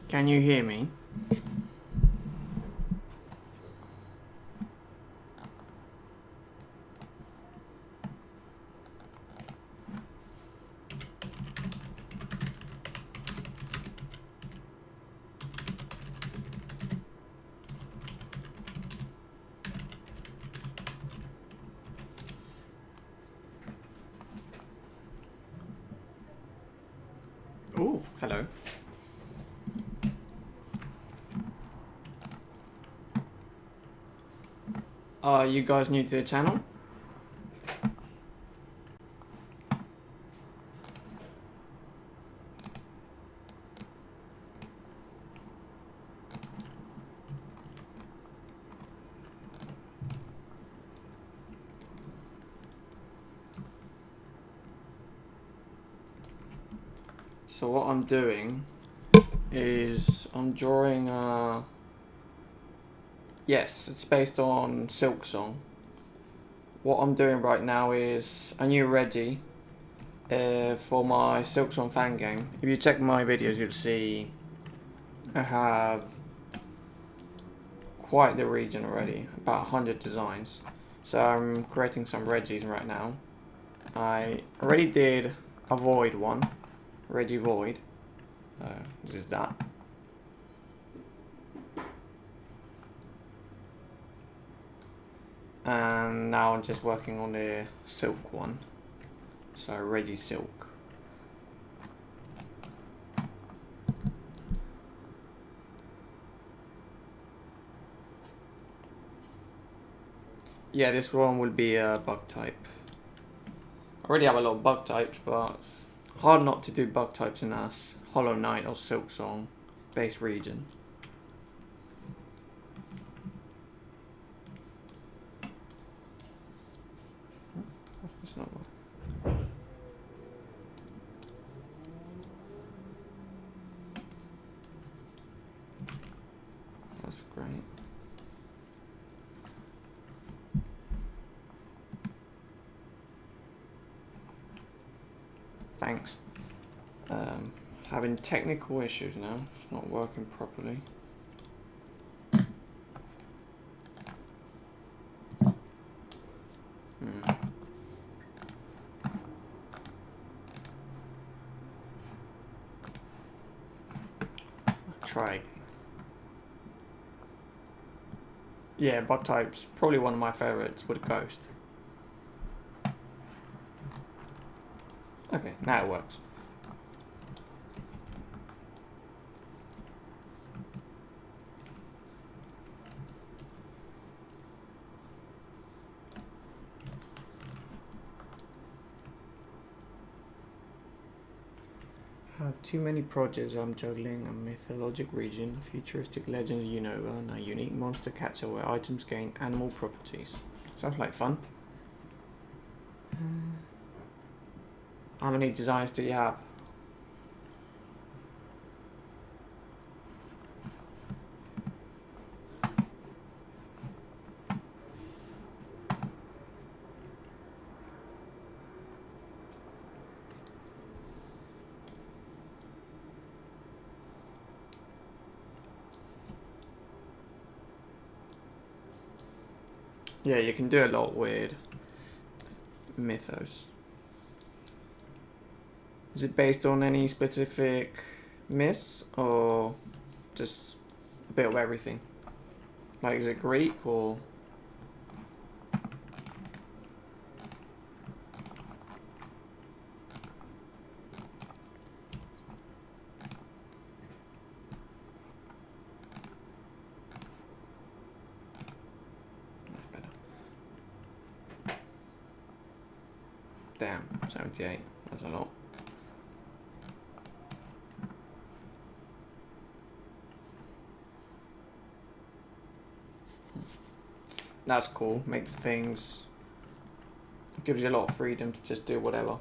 Can you hear me? Oh, hello. Are you guys new to the channel? So what I'm doing is I'm drawing yes, it's based on Silk Song. What I'm doing right now is a new Reggie for my Silk Song fan game. If you check my videos, you'll see I have quite the region already, about 100 designs. So I'm creating some Reggies right now. I already did a Void one, Reggie Void. This is that. And now I'm just working on the Silk one. So Reggie Silk. Yeah, this one will be a bug type. I already have a lot of bug types, but hard not to do bug types in a Hollow Knight or Silk Song based region. That's not one. That's great. Thanks. Having technical issues now. It's not working properly. Try. Yeah, bug types. Probably one of my favorites with a ghost. Okay, now it works. Have too many projects. I'm juggling a mythologic region, a futuristic legend of Unova, and a unique monster catcher where items gain animal properties. Sounds like fun. How many designs do you have? Yeah, you can do a lot with mythos. Is it based on any specific myths or just a bit of everything? Like, is it Greek or? Damn, 78. That's a lot. That's cool. Makes things. Gives you a lot of freedom to just do whatever.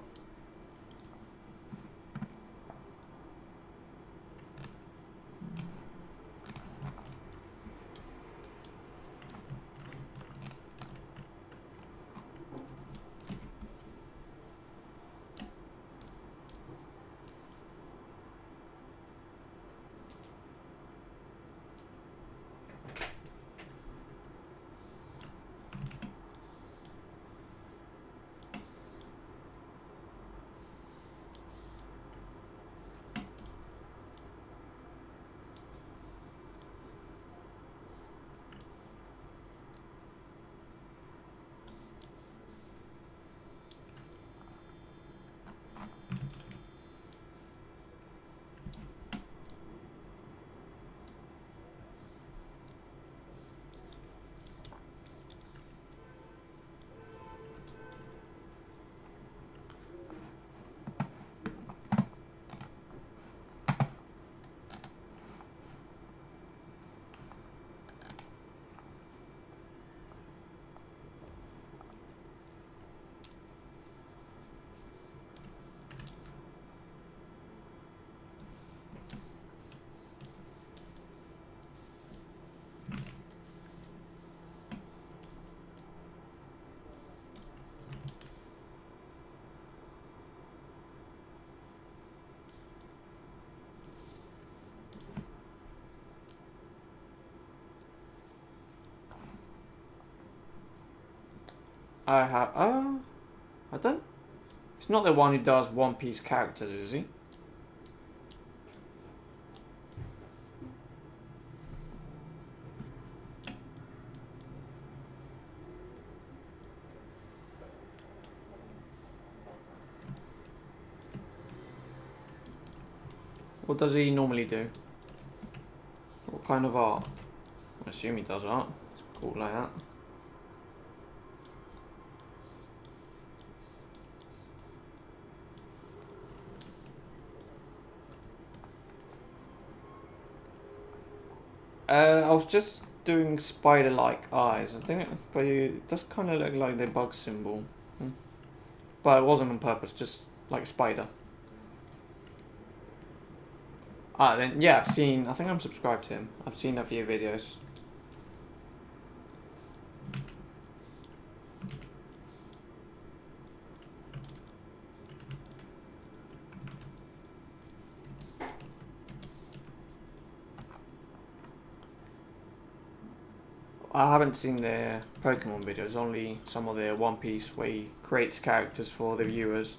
I have. I don't. He's not the one who does One Piece characters, is he? What does he normally do? What kind of art? I assume he does art. It's cool like that. I was just doing spider-like eyes. I think, but it does kind of look like the bug symbol. But it wasn't on purpose, just like a spider. Then yeah, I've seen. I think I'm subscribed to him. I've seen a few videos. I haven't seen their Pokemon videos. Only some of their One Piece where he creates characters for the viewers.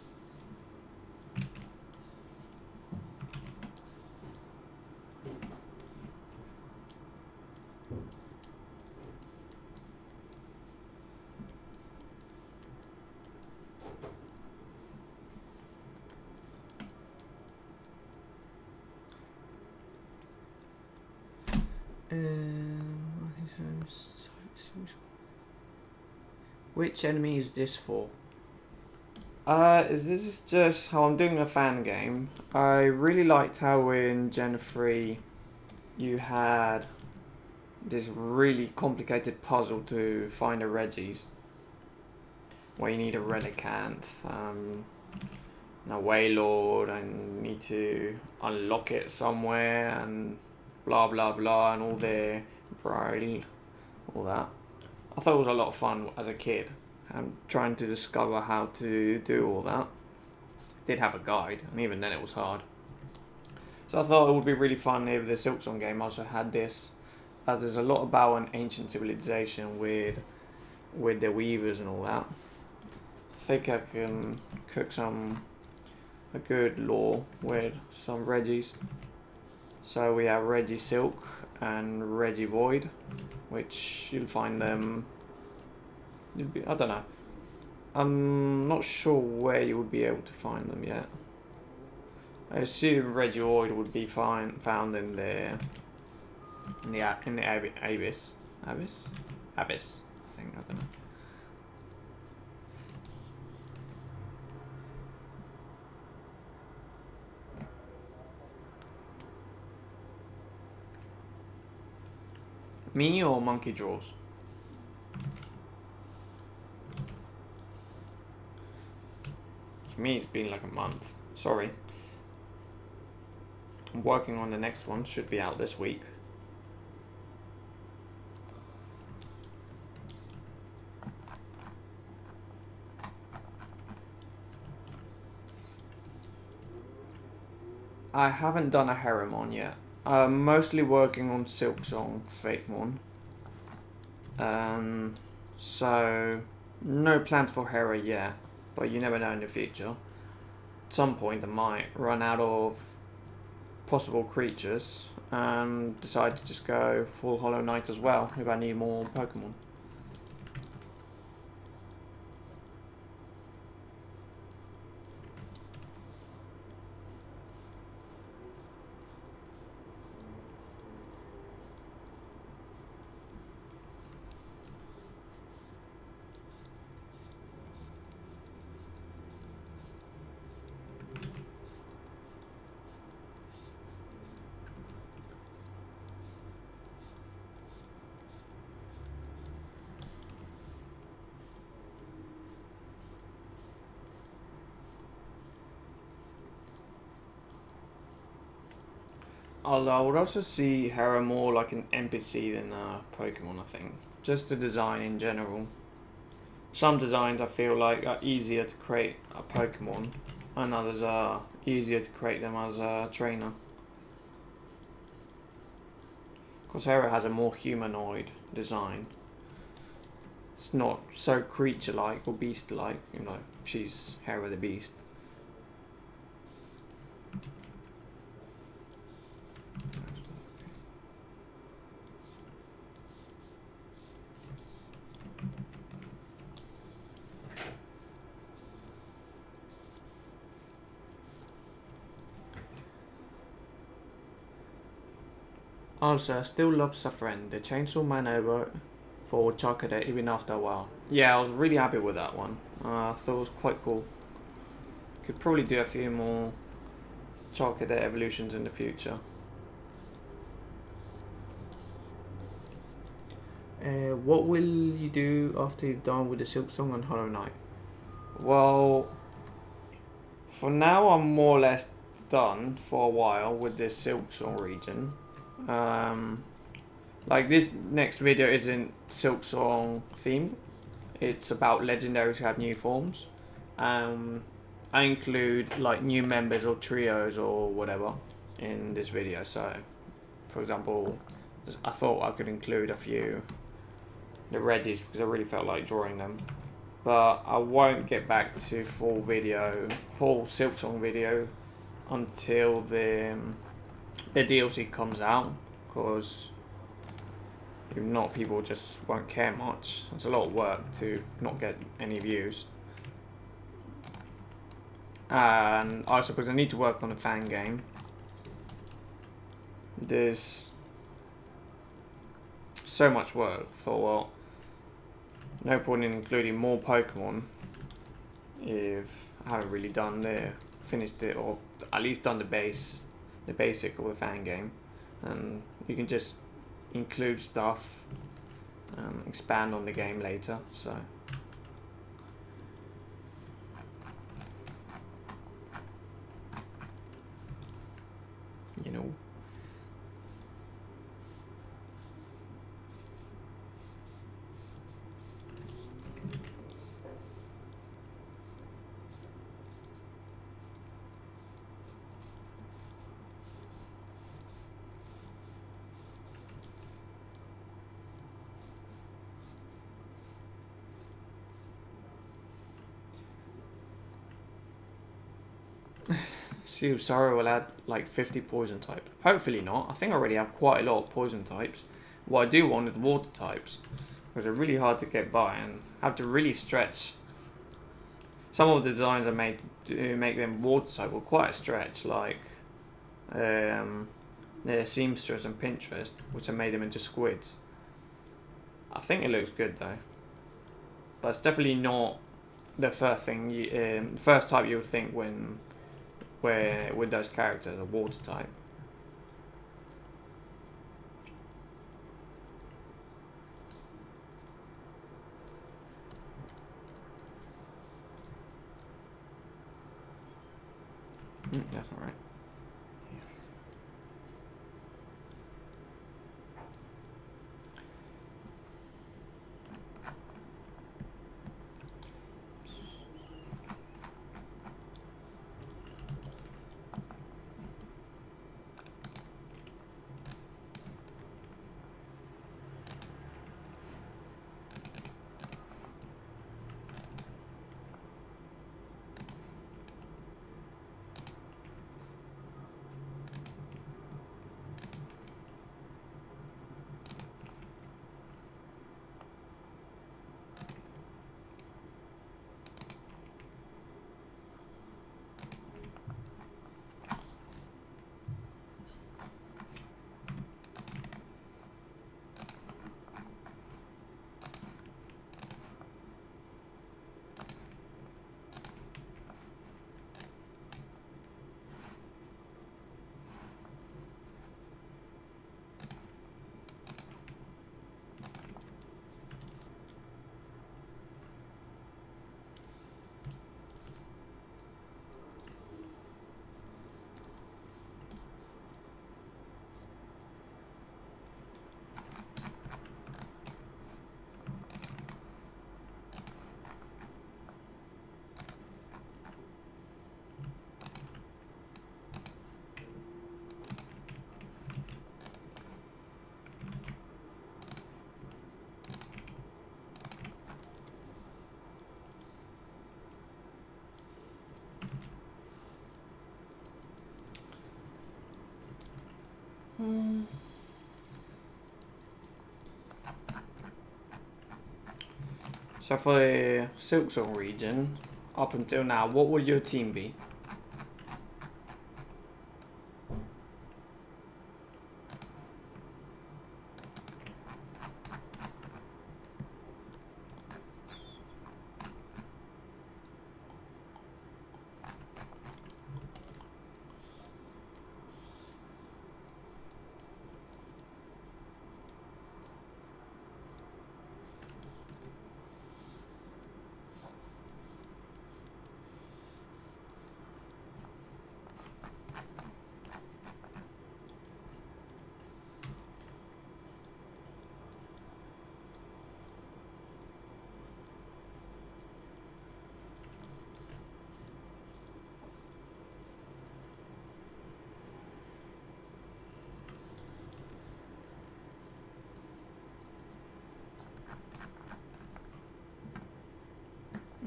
Which enemy is this for? This is just how I'm doing a fan game. I really liked how in Gen 3 you had this really complicated puzzle to find a Regis. Where you need a Relicanth, a Wailord, and need to unlock it somewhere, and blah blah blah, and all their Braille, all that. I thought it was a lot of fun as a kid, trying to discover how to do all that. Did have a guide, and even then it was hard. So I thought it would be really fun if the Silksong game also had this, as there's a lot about an ancient civilization with the weavers and all that. I think I can cook a good lore with some Regis. So we have Regi Silk and Regi Void, which you'll find them. I don't know. I'm not sure where you would be able to find them yet. I assume Regi Void would be found in the Abyss. Abyss. I think, I don't know. Me or Monkey Jaws? For me, it's been like a month. Sorry. I'm working on the next one. Should be out this week. I haven't done a Haremon yet. I'm mostly working on Silksong fakemon. So no plans for Hera yet, but you never know in the future. At some point I might run out of possible creatures and decide to just go full Hollow Knight as well if I need more Pokemon. I would also see Hera more like an NPC than a Pokemon, I think. Just the design in general. Some designs I feel like are easier to create a Pokemon, and others are easier to create them as a trainer. Because Hera has a more humanoid design. It's not so creature-like or beast-like. You know, she's Hera the Beast. Also, I still love Safren, the Chainsaw Man over for Chakade even after a while. Yeah, I was really happy with that one. I thought it was quite cool. Could probably do a few more Chakade evolutions in the future. What will you do after you've done with the Silk Song and Hollow Knight? Well, for now I'm more or less done for a while with this Silk Song region. Like this next video isn't Silk Song themed. It's about legendaries who have new forms. I include like new members or trios or whatever in this video. So, for example, I thought I could include a few the Reggies because I really felt like drawing them. But I won't get back to full Silk Song video until the DLC comes out, because if not, people just won't care much. It's a lot of work to not get any views. And also because I need to work on a fan game. There's so much work. I thought, well, no point in including more Pokemon if I haven't really finished it, or at least done the basic of the fan game. And you can just include stuff, expand on the game later. So. You know. See, Sorrow will add like 50 poison type. Hopefully not. I think I already have quite a lot of poison types. What I do want is water types, because they're really hard to get by and have to really stretch. Some of the designs I made to make them water type were quite a stretch, like the Seamstress and Pinterest, which I made them into squids. I think it looks good though, but it's definitely not the first thing first type you would think with those characters, a water type. That's alright. So for the Silksong region, up until now, what would your team be?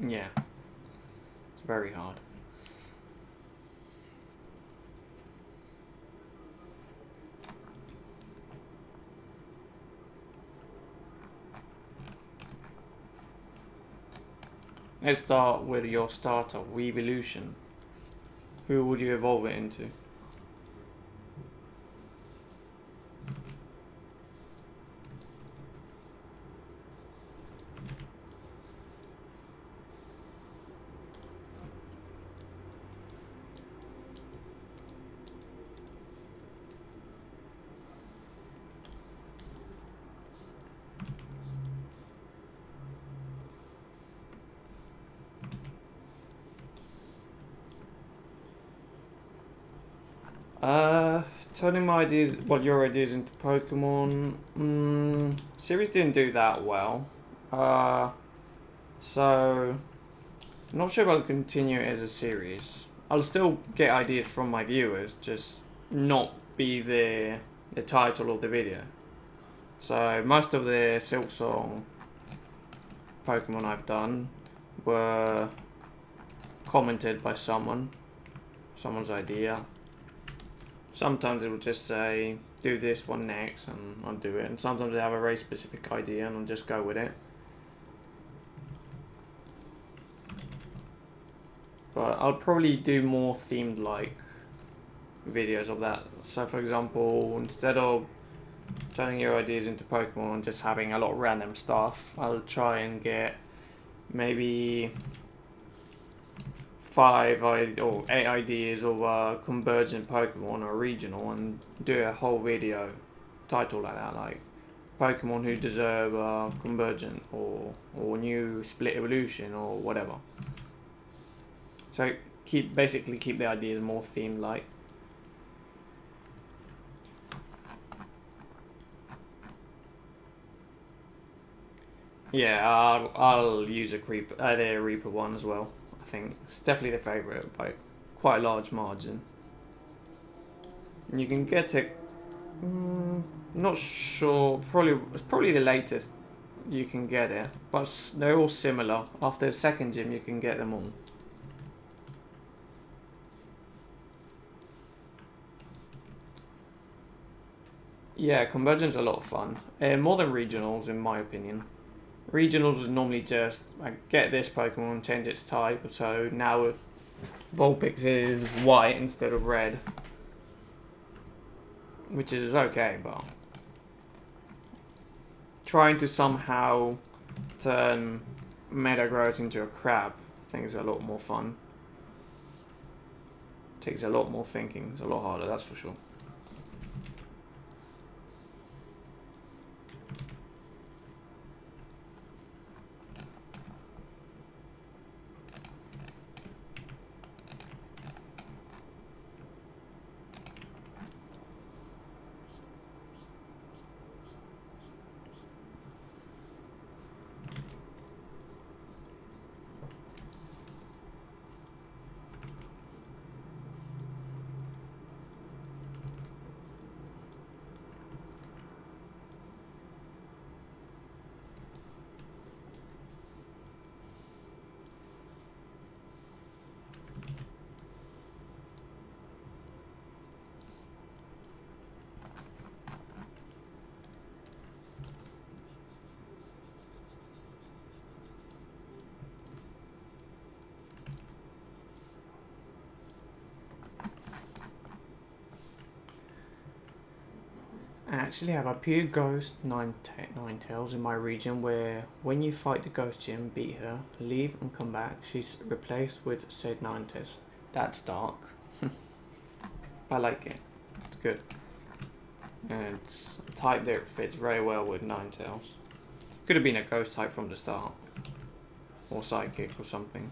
Yeah, it's very hard. Let's start with your starter, Weevolution. Who would you evolve it into? Turning my ideas, your ideas into Pokemon. Series didn't do that well. So I'm not sure if I'll continue it as a series. I'll still get ideas from my viewers, just not be the title of the video. So most of the Silksong Pokemon I've done were commented by someone's idea. Sometimes it will just say, do this one next, and I'll do it. And sometimes they have a very specific idea, and I'll just go with it. But I'll probably do more themed-like videos of that. So, for example, instead of turning your ideas into Pokemon and just having a lot of random stuff, I'll try and get maybe 5 or 8 ideas of a convergent Pokemon or regional and do a whole video title like that, like Pokemon who deserve a convergent or new split evolution or whatever. So basically keep the ideas more themed like. Yeah, I'll use the Reaper one as well. I think it's definitely the favourite by quite a large margin. And you can get it. Not sure. It's probably the latest you can get it, but they're all similar. After the second gym, you can get them all. Yeah, convergence is a lot of fun. More than regionals, in my opinion. Regionals is normally just get this Pokemon, change its type. So now Vulpix is white instead of red, which is okay, but trying to somehow turn Metagross into a crab, I think is a lot more fun. Takes a lot more thinking. It's a lot harder, that's for sure. actually have a pure ghost nine tails in my region where when you fight the ghost gym, beat her, leave and come back, she's replaced with said nine tails. That's dark. I like it. It's good. And it's a type that fits very well with nine tails. Could have been a ghost type from the start. Or psychic or something.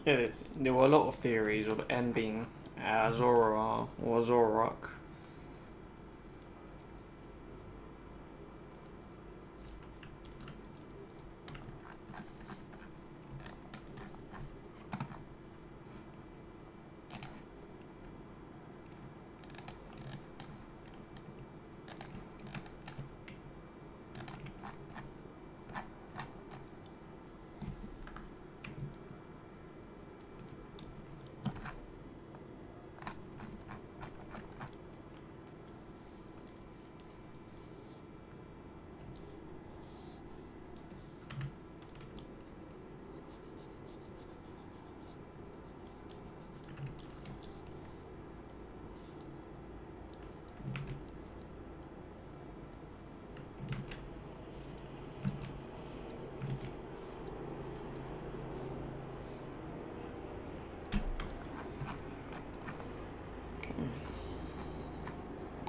Yeah, there were a lot of theories of N being Azora or Zorak.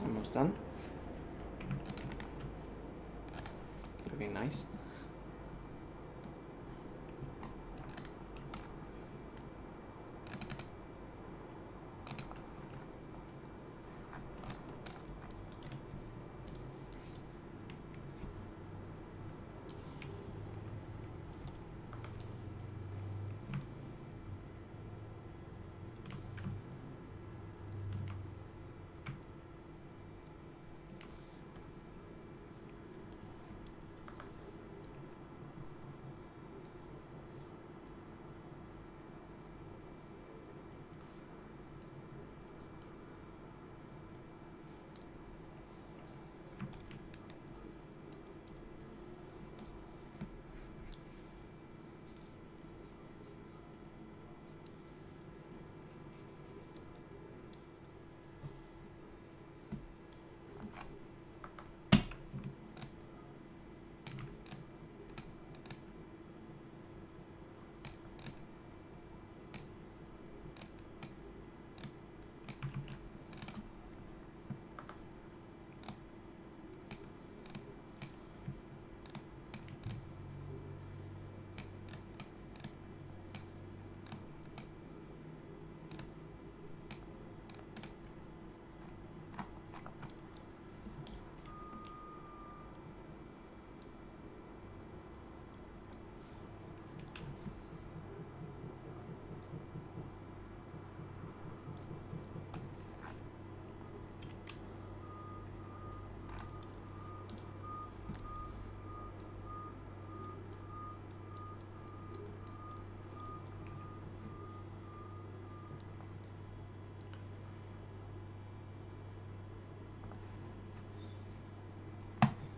Almost done. Looking nice.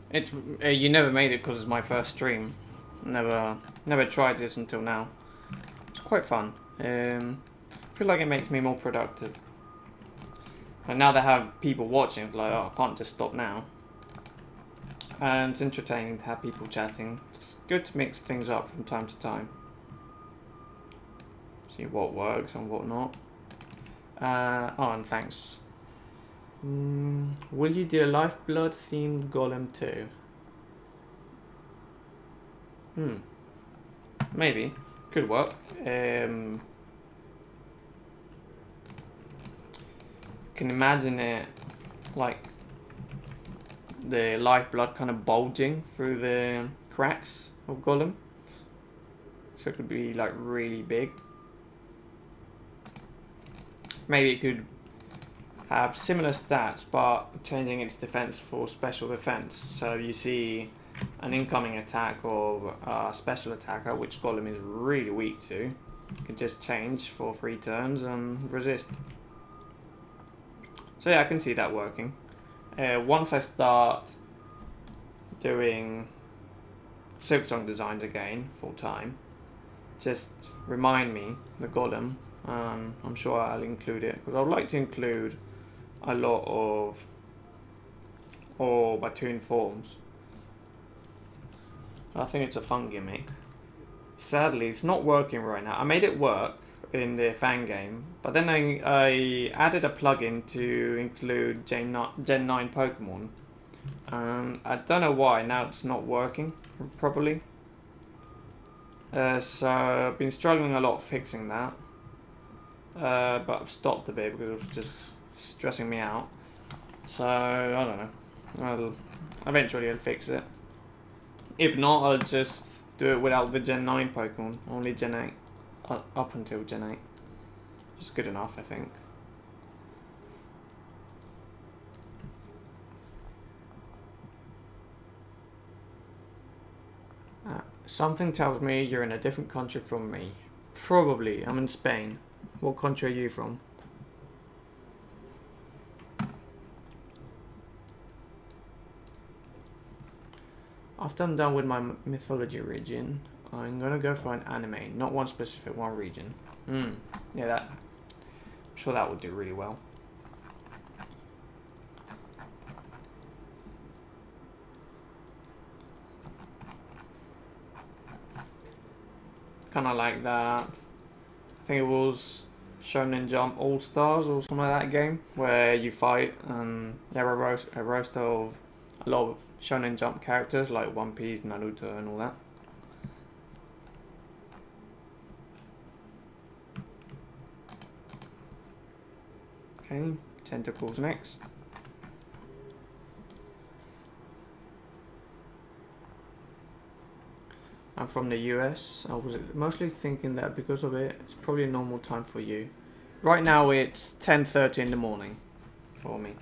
It's you never made it because it's my first stream. Never tried this until now. It's quite fun. I feel like it makes me more productive. And now they have people watching, it's like, oh, I can't just stop now. And it's entertaining to have people chatting. It's good to mix things up from time to time. See what works and what not. Oh, and thanks. Will you do a Lifeblood themed golem too? Maybe. Could work. Can imagine it like the lifeblood kind of bulging through the cracks of golem. So it could be like really big. Maybe it could have similar stats but changing its defense for special defense. So you see an incoming attack or a special attacker which golem is really weak to. You can just change for 3 turns and resist. So yeah, I can see that working. Once I start doing Silksong designs again full time, just remind me the golem. I'm sure I'll include it because I'd like to include a lot of Batoon forms. I think it's a fun gimmick. Sadly, it's not working right now. I made it work in the fan game, but then I added a plugin to include Gen 9 Pokemon. I don't know why now it's not working properly. So I've been struggling a lot fixing that. But I've stopped a bit because it was just stressing me out. So I don't know. Eventually I'll fix it. If not, I'll just do it without the Gen 9 Pokemon. Only Gen 8. Up until Gen 8. Just good enough, I think. Something tells me you're in a different country from me. Probably. I'm in Spain. What country are you from? After I'm done with my mythology region, I'm gonna go for an anime, not one specific one region. Yeah, that. I'm sure that would do really well. Kind of like that. I think it was Shonen Jump All Stars or something like that game where you fight and there are a roster of a lot of Shonen Jump characters like One Piece, Naruto, and all that. Okay, tentacles next. I'm from the US. I was mostly thinking that because of it, it's probably a normal time for you. Right now it's 10:30 in the morning for me.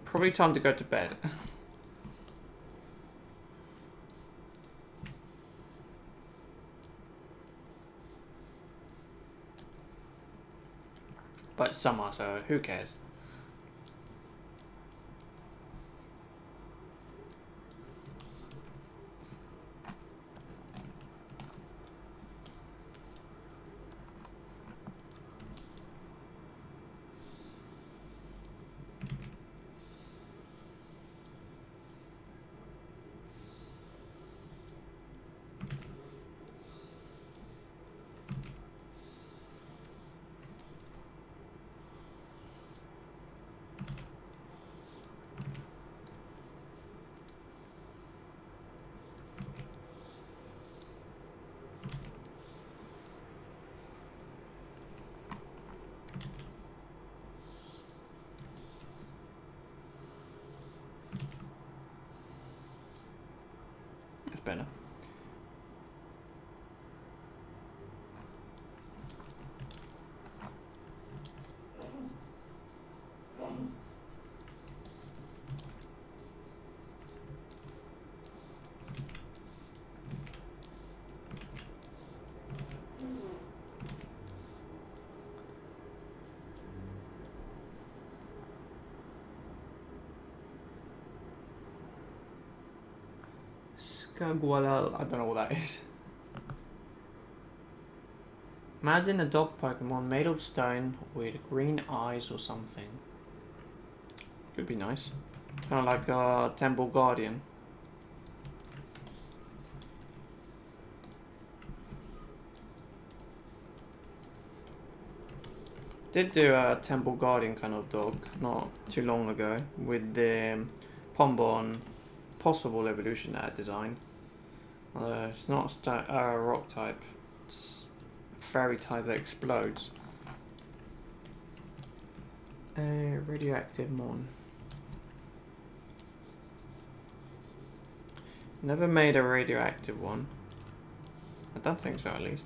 Probably time to go to bed. But it's summer, so who cares? It's better. Skagualal, I don't know what that is. Imagine a dog Pokemon made of stone with green eyes or something. Could be nice. Kind of like the Temple Guardian. Did do a Temple Guardian kind of dog not too long ago with the Pombon possible evolution that I designed. It's not a rock type, it's a fairy type that explodes. A radioactive mon. Never made a radioactive one. I don't think so, at least.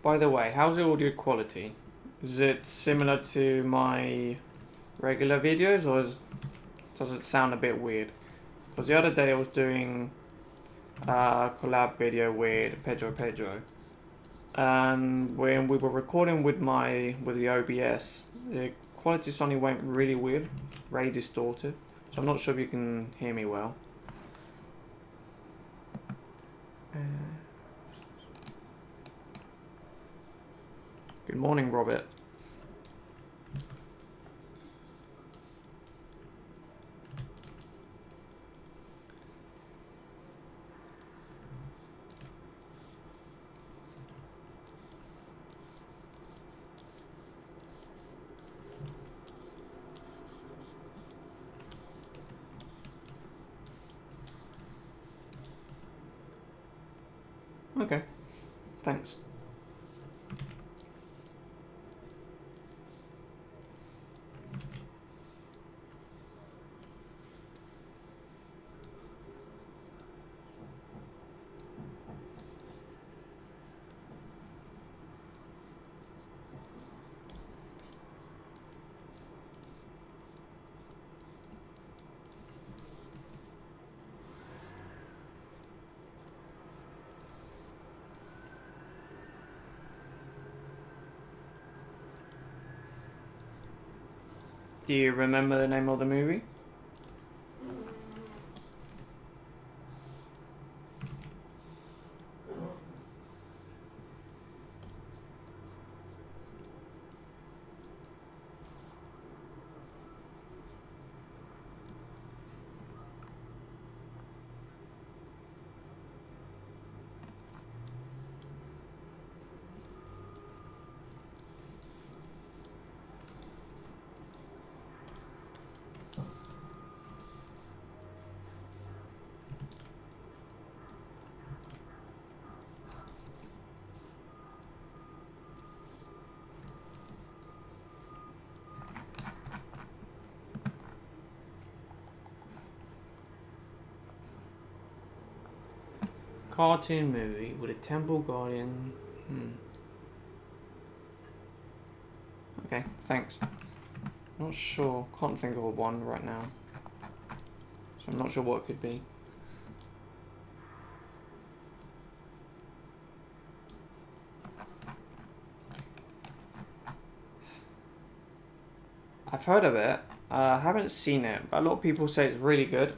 By the way, how's the audio quality? Is it similar to my regular videos, or does it sound a bit weird? Because the other day I was doing a collab video with Pedro, and when we were recording with the OBS, the quality suddenly went really weird, very distorted. So I'm not sure if you can hear me well. Good morning, Robert. Okay, thanks. Do you remember the name of the movie? Cartoon movie with a temple guardian. Okay, thanks. Not sure. Can't think of one right now. So I'm not sure what it could be. I've heard of it. I haven't seen it, but a lot of people say it's really good.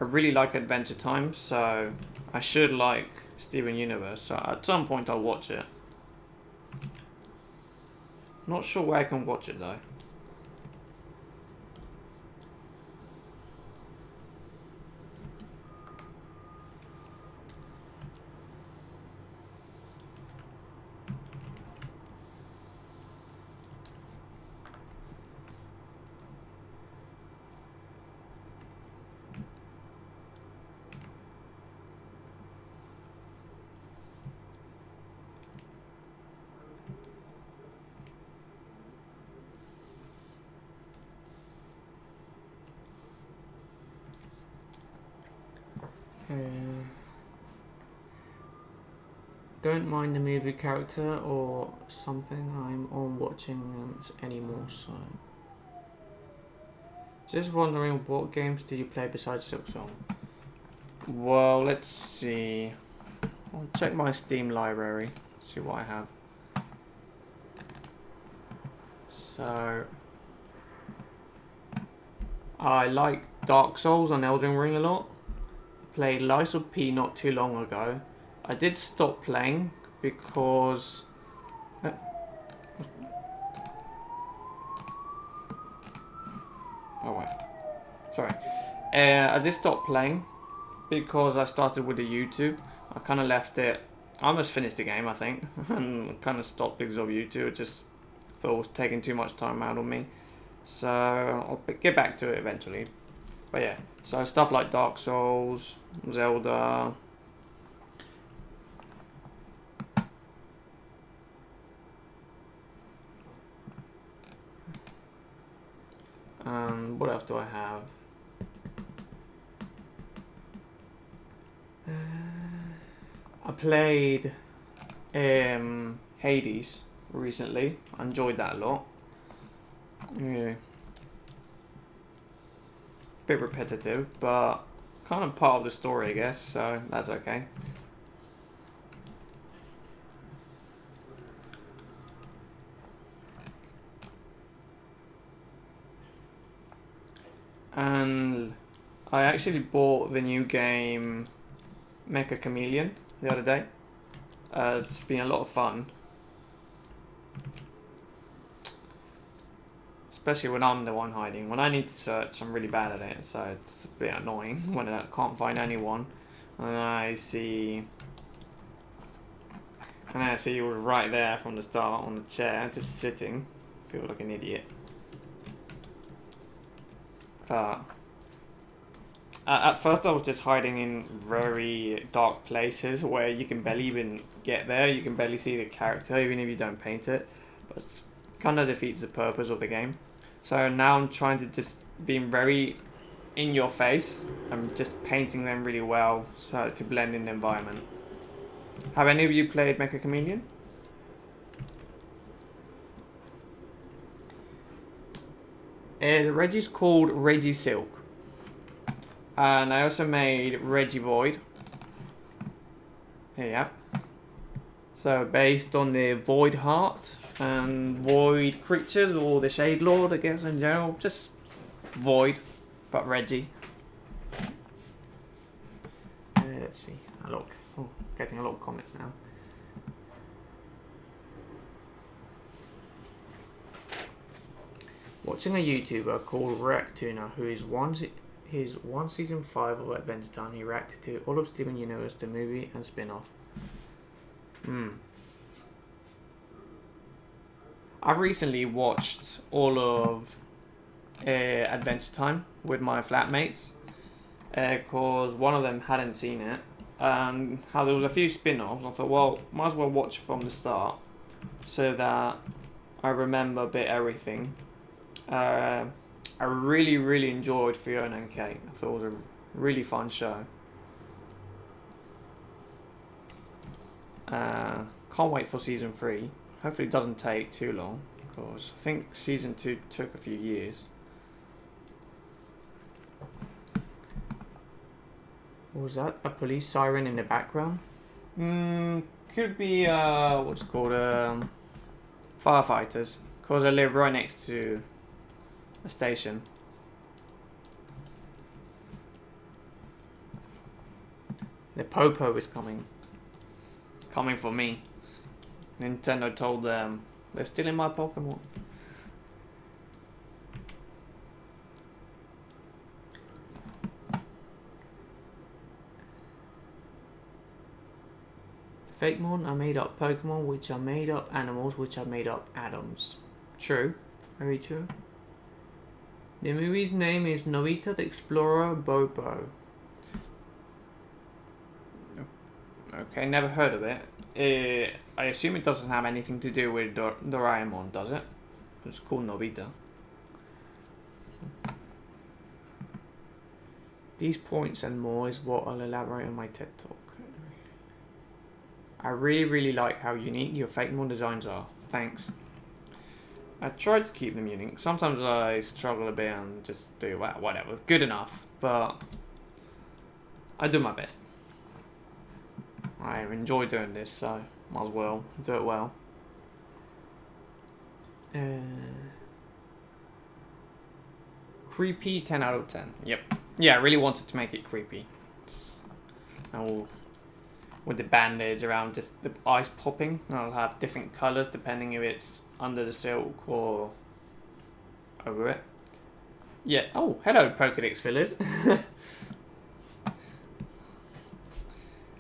I really like Adventure Time, so I should like Steven Universe. So at some point I'll watch it. Not sure where I can watch it though. Don't mind the movie character or something. I'm on watching them anymore, so. Just wondering, what games do you play besides Silksong? Well, let's see. I'll check my Steam library, see what I have. So, I like Dark Souls and Elden Ring a lot. Played Lies of P not too long ago. I did stop playing because oh wait, sorry. I did stop playing because I started with the YouTube. I kind of left it. I almost finished the game, I think, and kind of stopped because of YouTube. It just thought it was taking too much time out of me. So I'll get back to it eventually. But yeah, so stuff like Dark Souls, Zelda. What else do I have? I played Hades recently. I enjoyed that a lot. Yeah. Bit repetitive, but kind of part of the story, I guess, so that's okay. And I actually bought the new game Mecha Chameleon the other day. It's been a lot of fun. Especially when I'm the one hiding. When I need to search, I'm really bad at it, so it's a bit annoying when I can't find anyone. And I see you were right there from the start on the chair, just sitting. Feel like an idiot. At first I was just hiding in very dark places where you can barely even get there. You can barely see the character even if you don't paint it. But it kind of defeats the purpose of the game. So now I'm trying to just be very in your face. I'm just painting them really well so to blend in the environment. Have any of you played Mecha Chameleon? Reggie's called Reggie Silk. And I also made Reggie Void. Here you have. So based on the Void Heart and Void creatures, or the Shade Lord, I guess in general, just Void, but Reggie. Let's see. Look, oh, getting a lot of comments now. Watching a YouTuber called Reactuna, who is his one season 5 of Adventure Time, he reacted to all of Steven Universe, the movie and spin-off. I've recently watched all of Adventure Time with my flatmates, because one of them hadn't seen it, and how there was a few spin-offs. I thought, well, might as well watch from the start, so that I remember a bit everything. I really enjoyed Fiona and Kate. I thought it was a really fun show. Can't wait for season 3. Hopefully it doesn't take too long, because I think season 2 took a few years. What was that? A police siren in the background? Could be what's it called, firefighters, because I live right next to a station. The Popo is coming for me. Nintendo told them they're stealing my Pokemon. Fakemon are made up Pokemon, which are made up animals, which are made up atoms. True. Very true. The movie's name is Novita the Explorer Bobo. Okay, never heard of it. I assume it doesn't have anything to do with Doraemon, does it? It's called Novita. These points and more is what I'll elaborate on my TED Talk. I really like how unique your Fakemon designs are. Thanks. I tried to keep them unique. Sometimes I struggle a bit and just do whatever. Good enough, but I do my best. I enjoy doing this, so might as well do it well. Creepy 10 out of 10. Yep. Yeah, I really wanted to make it creepy. With the bandage around just the eyes popping. I'll have different colours depending if it's under the silk or over it. Yeah. Oh, hello, Pokedex fillers.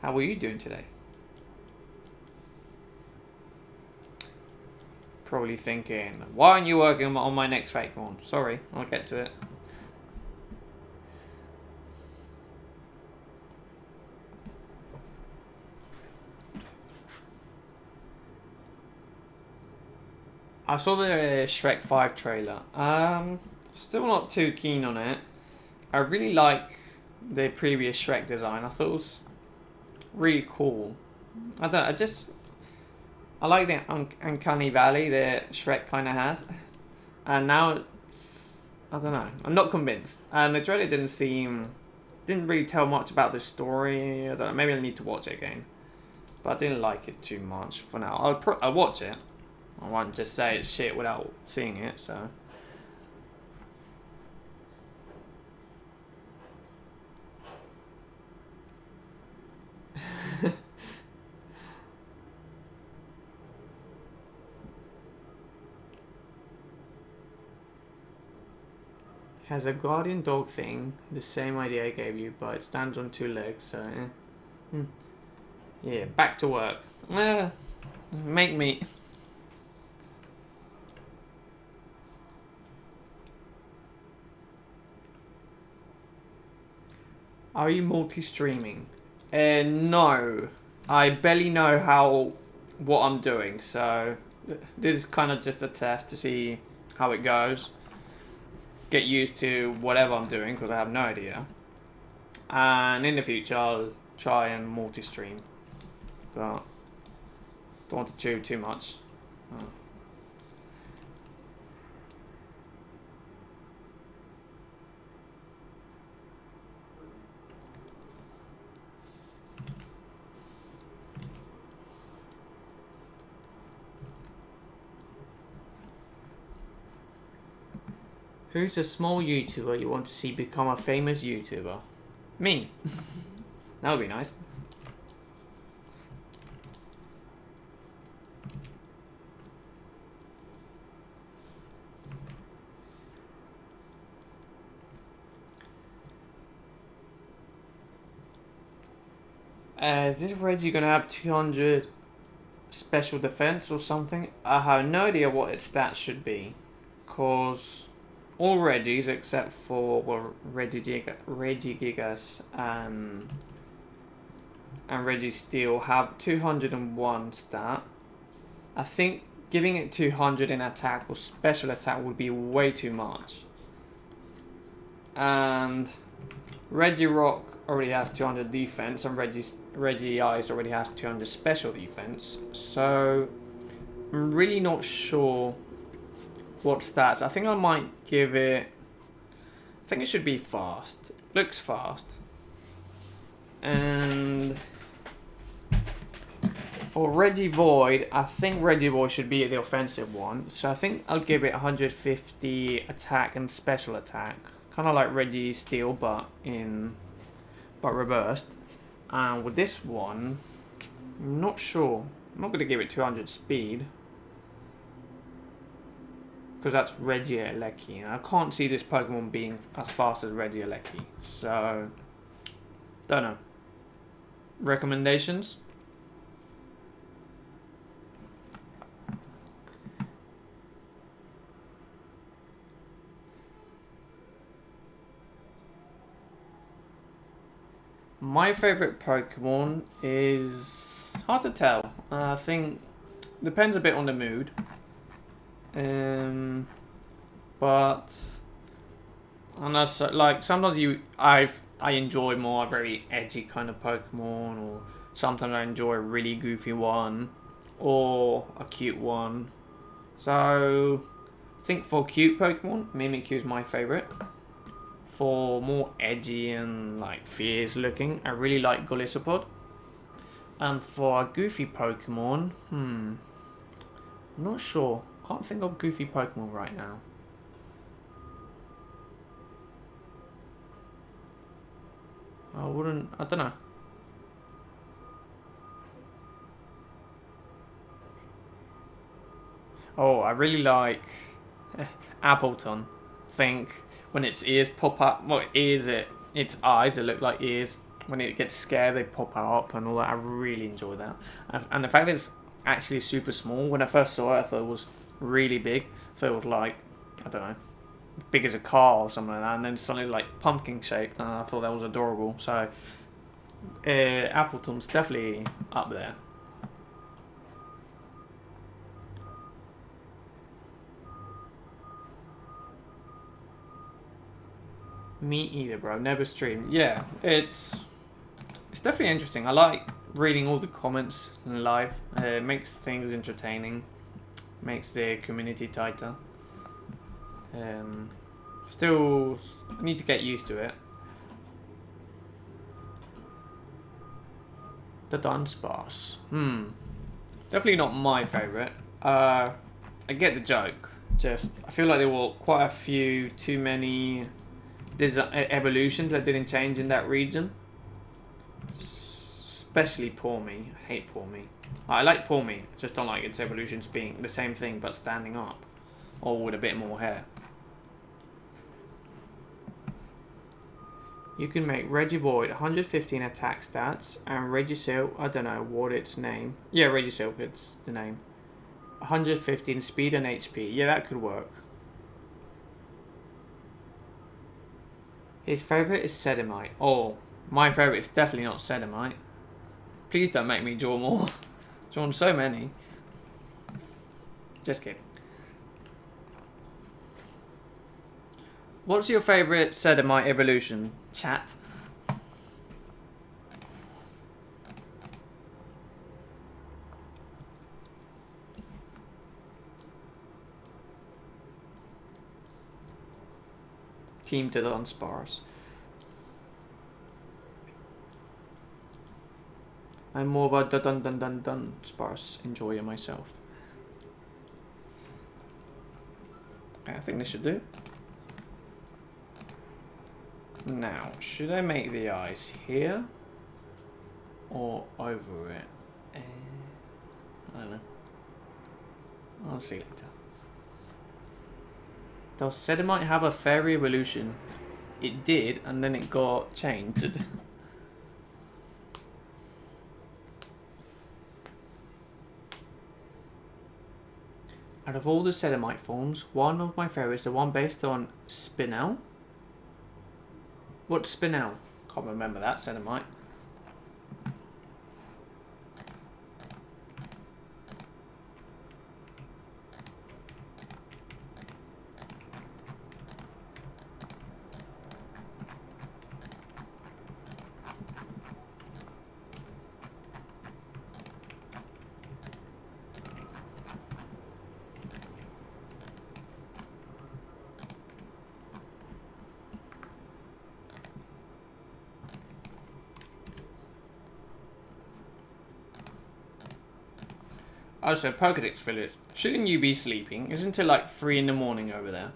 How are you doing today? Probably thinking, why aren't you working on my next Fakemon? Sorry, I'll get to it. I saw the Shrek 5 trailer. Still not too keen on it. I really like the previous Shrek design. I thought it was really cool. I like the uncanny valley that Shrek kind of has, and now I don't know. I'm not convinced. And the trailer didn't really tell much about the story. I don't know. Maybe I need to watch it again, but I didn't like it too much for now. I'll watch it. I won't just say it's shit without seeing it. So. Has a guardian dog thing, the same idea I gave you, but it stands on 2 legs, so yeah, back to work. Make me. Are you multi-streaming? No. I barely know what I'm doing, so this is kind of just a test to see how it goes. Get used to whatever I'm doing, because I have no idea. And in the future, I'll try and multi-stream. But don't want to chew too much. Who's a small YouTuber you want to see become a famous YouTuber? Me. That would be nice. Is this Reggie gonna have 200 special defense or something? I have no idea what its stats should be. Cause all Reggies except for, well, Reggie Gigas and Reggie Steel have 201 stat. I think giving it 200 in attack or special attack would be way too much. And Reggie Rock already has 200 defense, and Reggie Ice already has 200 special defense. So I'm really not sure what stats. I think I might give it. I think it should be fast. It looks fast. And for Reggie Void, I think Reggie Void should be the offensive one. So I think I'll give it 150 attack and special attack, kind of like Reggie Steel, but reversed. And with this one, I'm not sure. I'm not going to give it 200 speed, because that's Regieleki, and I can't see this Pokemon being as fast as Regieleki. So, don't know. Recommendations? My favorite Pokemon is hard to tell. I think depends a bit on the mood. But I know, so, like sometimes I enjoy more a very edgy kind of Pokemon, or sometimes I enjoy a really goofy one or a cute one. So I think for cute Pokemon, Mimikyu is my favorite. For more edgy and like fierce looking, I really like Golisopod. And for a goofy Pokemon, I'm not sure. Can't think of goofy Pokemon right now. I don't know. Oh, I really like Appleton. I think when its ears pop up, well, its eyes, it look like ears. When it gets scared, they pop up and all that. I really enjoy that. And the fact that it's actually super small. When I first saw it, I thought it was really big. I thought it was like, I don't know, big as a car or something like that. And then suddenly like pumpkin shaped, and I thought that was adorable. So Appleton's definitely up there. Me either, bro. Never streamed. Yeah, it's definitely interesting. I like reading all the comments in live. It makes things entertaining. Makes the community tighter. Still, I need to get used to it. The Dunsparce. Definitely not my favourite. I get the joke. Just, I feel like there were quite a few too many evolutions that didn't change in that region. Especially Pawmi. I hate Pawmi. I like Pawmi, just don't like its evolutions being the same thing but standing up. Or with a bit more hair. You can make Regivoid 115 attack stats and Regisilk, I don't know what its name. Yeah, Regisilk, it's the name. 115 speed and HP. Yeah, that could work. His favourite is Sedimite. Oh, my favourite is definitely not Sedimite. Please don't make me draw more. Drawn so many. Just kidding. What's your favourite Sedimite evolution, chat? Team to Dunsparce. I'm more of a Dunsparce enjoyer myself. I think this should do. Now, should I make the eyes here or over it? I don't know. I'll see later. Does Sedimite have a fairy evolution? It did, and then it got changed. Out of all the Sedimite forms, one of my favourites, the one based on Spinel. What's Spinel? Can't remember that Sedimite. Oh, so Pokedex Village. Shouldn't you be sleeping? Isn't it like 3 in the morning over there?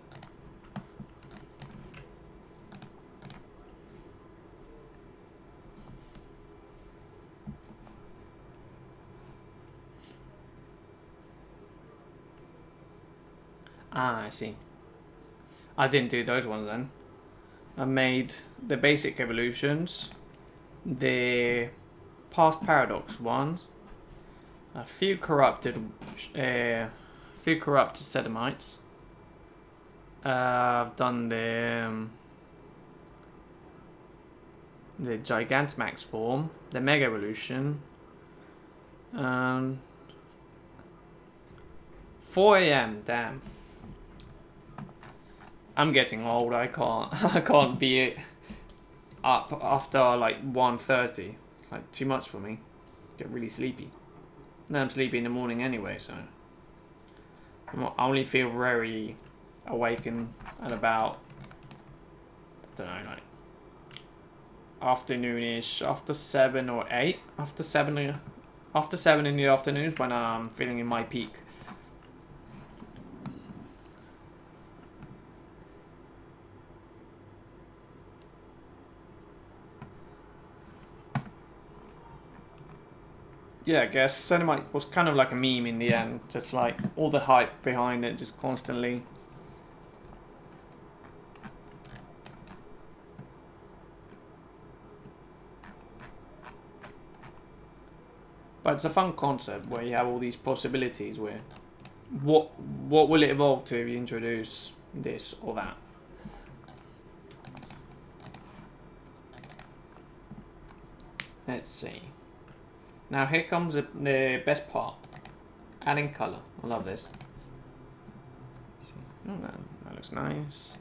Ah, I see. I didn't do those ones then. I made the basic evolutions, the past paradox ones, a few corrupted Sedimites. I've done the Gigantamax form, the Mega Evolution. 4 AM, damn. I'm getting old. I can't be up after like 1:30. Like too much for me. Get really sleepy. Then I'm sleepy in the morning anyway, so I only feel very awakened at about, I don't know, like afternoonish, after 7 or 8, after 7 in the afternoons when I'm feeling in my peak. Yeah, I guess Sedimite was kind of like a meme in the end, just like all the hype behind it, just constantly. But it's a fun concept where you have all these possibilities where what will it evolve to if you introduce this or that. Let's see. Now here comes the best part. Adding colour. I love this. Oh, that looks nice.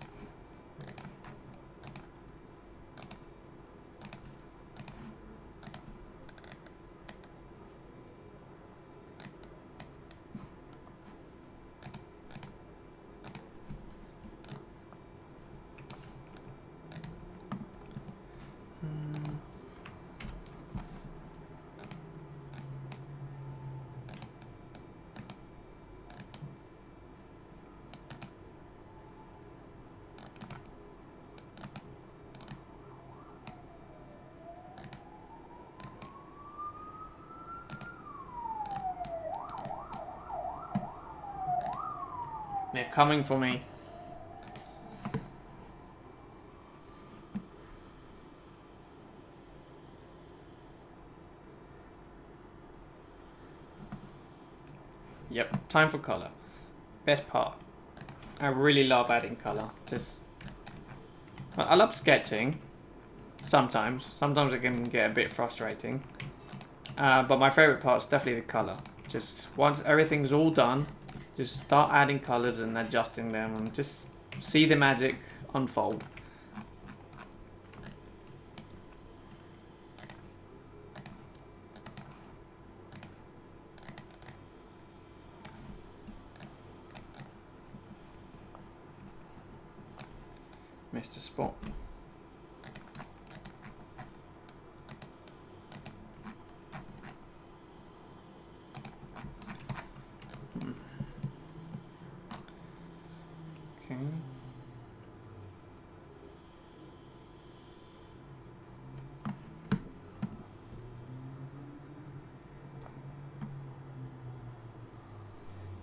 They're coming for me. Yep, time for colour. Best part. I really love adding colour. I love sketching. Sometimes it can get a bit frustrating. But my favourite part is definitely the colour. Just once everything's all done, just start adding colours and adjusting them and just see the magic unfold. Missed a spot. Okay.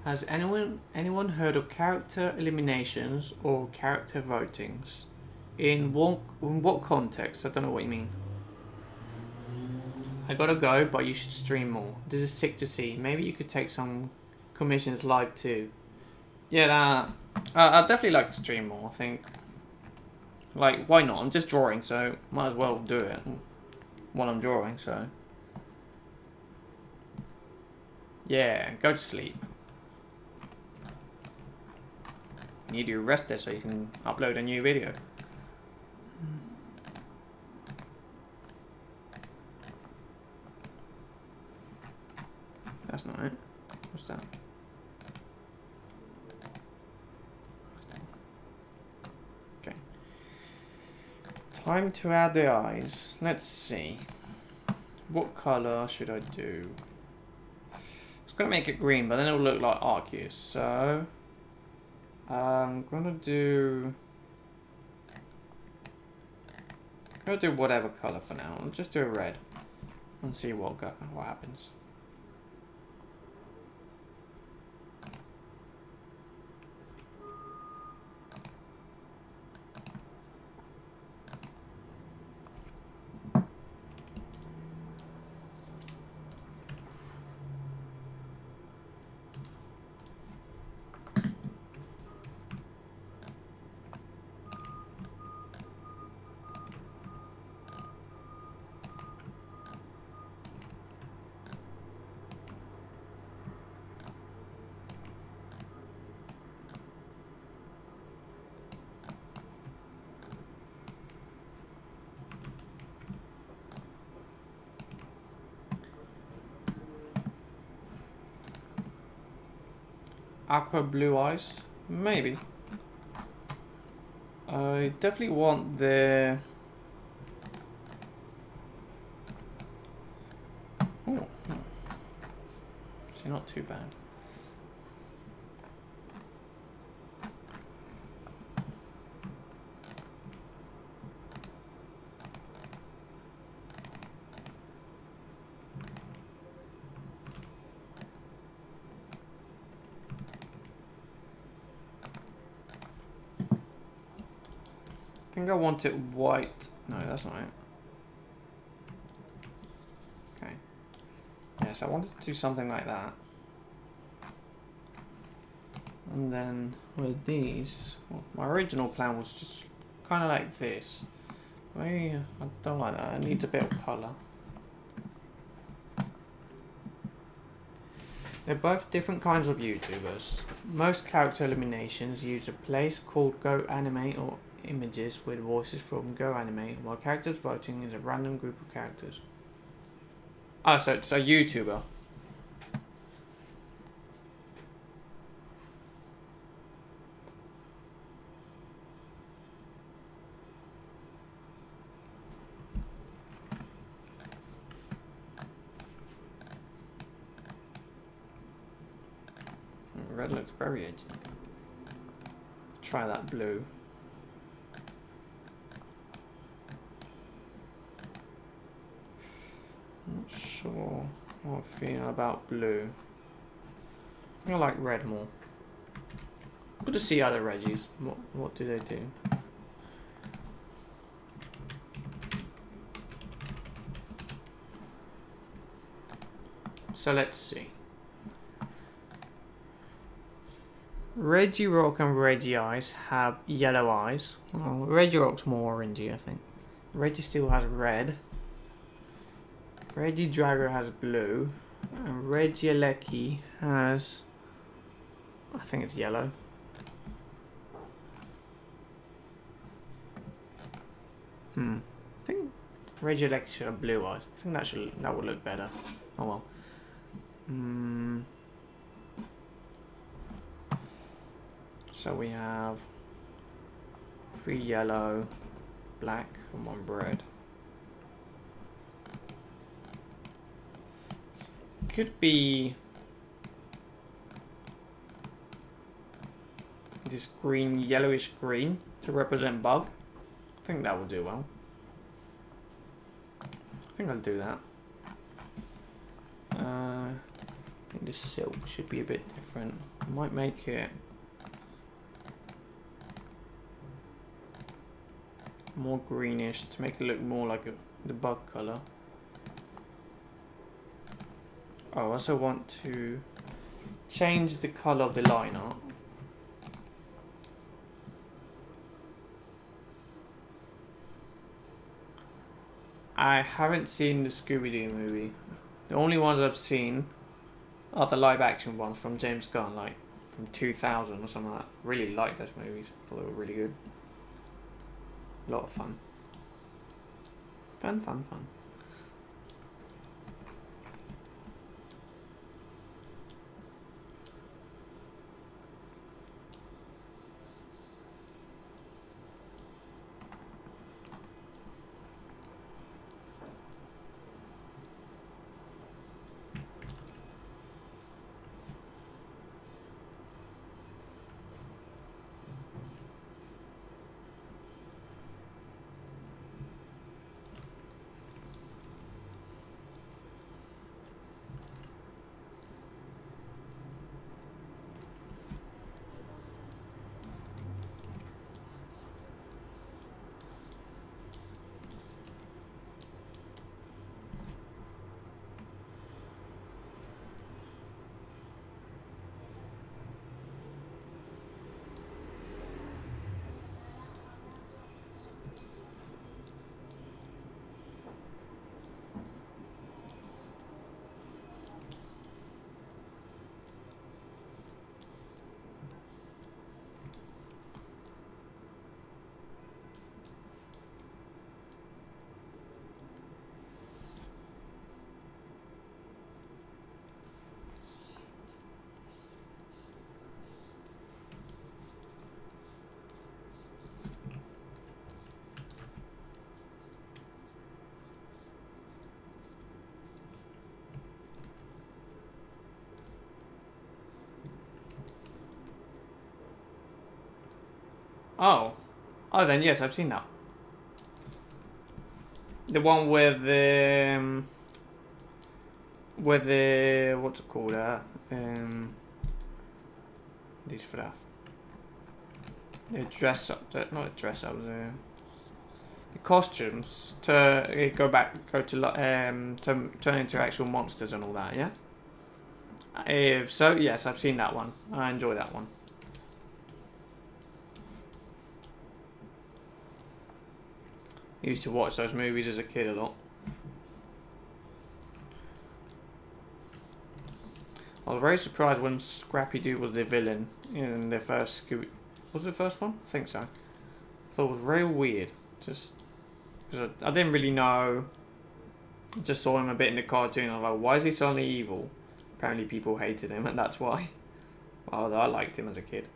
Has anyone heard of character eliminations or character votings? In what context? I don't know what you mean. I gotta go, but you should stream more. This is sick to see. Maybe you could take some commissions live too. Yeah, that. I'd definitely like to stream more. I think. Like, why not? I'm just drawing, so might as well do it while I'm drawing. So. Yeah, go to sleep. You need to rest it so you can upload a new video. That's not it. What's that? Okay. Time to add the eyes. Let's see. What color should I do? It's gonna make it green, but then it'll look like Arceus. So I'm gonna do whatever color for now. I'll just do a red and see what happens. Aqua blue eyes? Maybe. I definitely want the... Oh, actually not too bad. I think I want it white. No, that's not it. Okay. Yeah, so I wanted to do something like that. And then with these, well, my original plan was just kind of like this. Maybe I don't like that. It needs a bit of colour. They're both different kinds of YouTubers. Most character eliminations use a place called Go Anime or images with voices from Go Anime, while characters voting is a random group of characters. Oh, so it's a YouTuber. Red looks very edgy. Try that blue. Not sure what I'm feeling about blue. I think I like red more. Good to see other Reggies. What do they do? So let's see. Regirock and Regice have yellow eyes. Well, Regirock's more orangey, I think. Registeel has red. Regidrago has blue. And Regieleki has... I think it's yellow. I think Regieleki should have blue eyes. I think that would look better. Oh well. So we have 3 yellow, black, and 1 red. Could be this green, yellowish green to represent bug. I think that will do well. I think I'll do that. I think this silk should be a bit different. I might make it more greenish to make it look more like the bug color. Oh, I also want to change the color of the line art. I haven't seen the Scooby-Doo movie. The only ones I've seen are the live-action ones from James Gunn, like from 2000 or something like that. Really liked those movies. Thought they were really good. A lot of fun. Fun. Oh. Oh, then yes, I've seen that. The one with the what's it called? These for that. The dress up, not a dress up. The costumes to go to turn into actual monsters and all that. Yeah. If so, yes, I've seen that one. I enjoy that one. I used to watch those movies as a kid a lot. I was very surprised when Scrappy-Doo was the villain in the first Scooby. Was it the first one? I think so. I thought it was very weird. Just because I didn't really know. I just saw him a bit in the cartoon. I was like, why is he suddenly evil? Apparently people hated him, and that's why. Well, I liked him as a kid.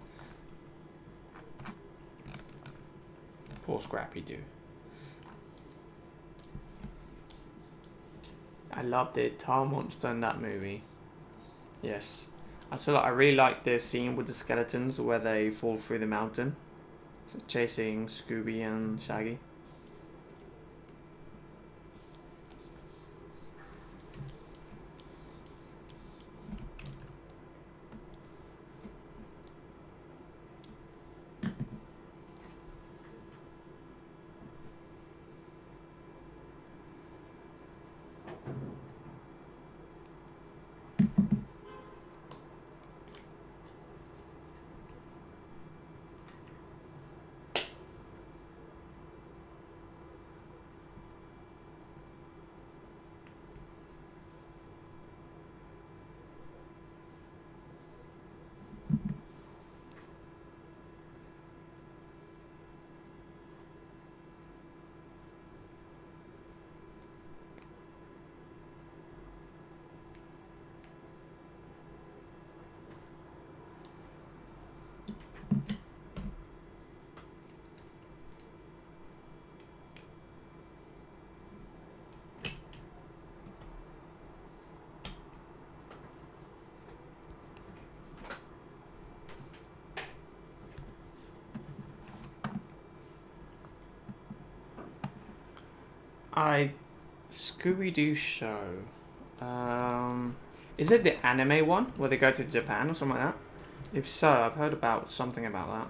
Poor Scrappy-Doo. I loved it. Tar Monster in that movie. Yes. I really like the scene with the skeletons where they fall through the mountain. So chasing Scooby and Shaggy. Scooby-Doo show. Is it the anime one where they go to Japan or something like that? If so, I've heard about something about that.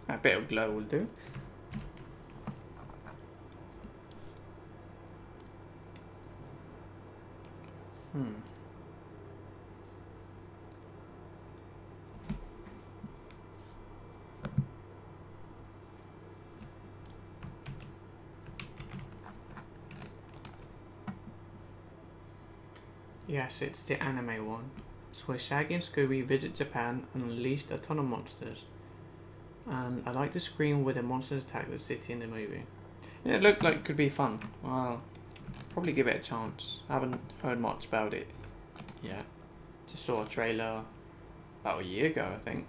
A bit of glow will do. Yes, it's the anime one. It's where Shaggy and Scooby visit Japan and unleash a ton of monsters. And I like the screen where the monsters attack the city in the movie. Yeah, it looked like it could be fun. Well, probably give it a chance. I haven't heard much about it yet. Just saw a trailer about a year ago, I think.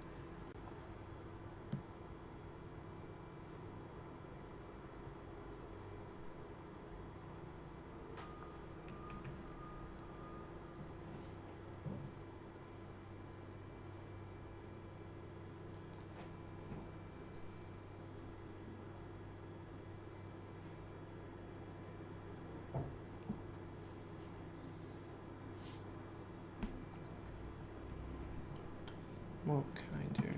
What can I do?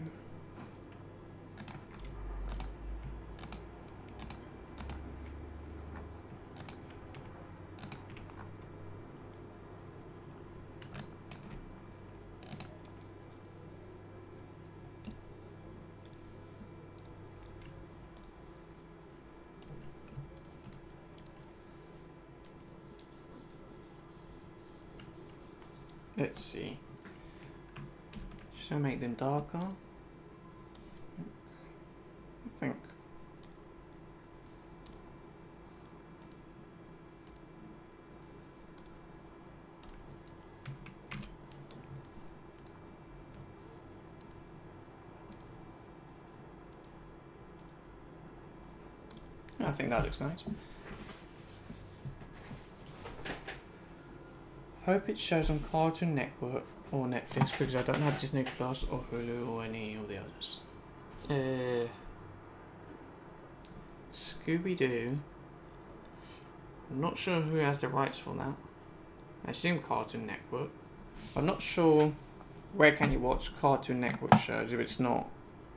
Let's see. Should I make them darker? I think. I think that looks nice. Hope it shows on Cartoon Network or Netflix because I don't have Disney Plus or Hulu or any of the others. Scooby-Doo. I'm not sure who has the rights for that. I assume Cartoon Network. I'm not sure where can you watch Cartoon Network shows if it's not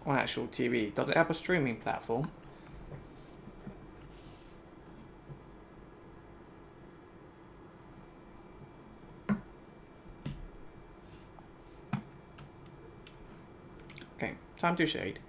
on actual TV. Does it have a streaming platform? Okay, time to shade.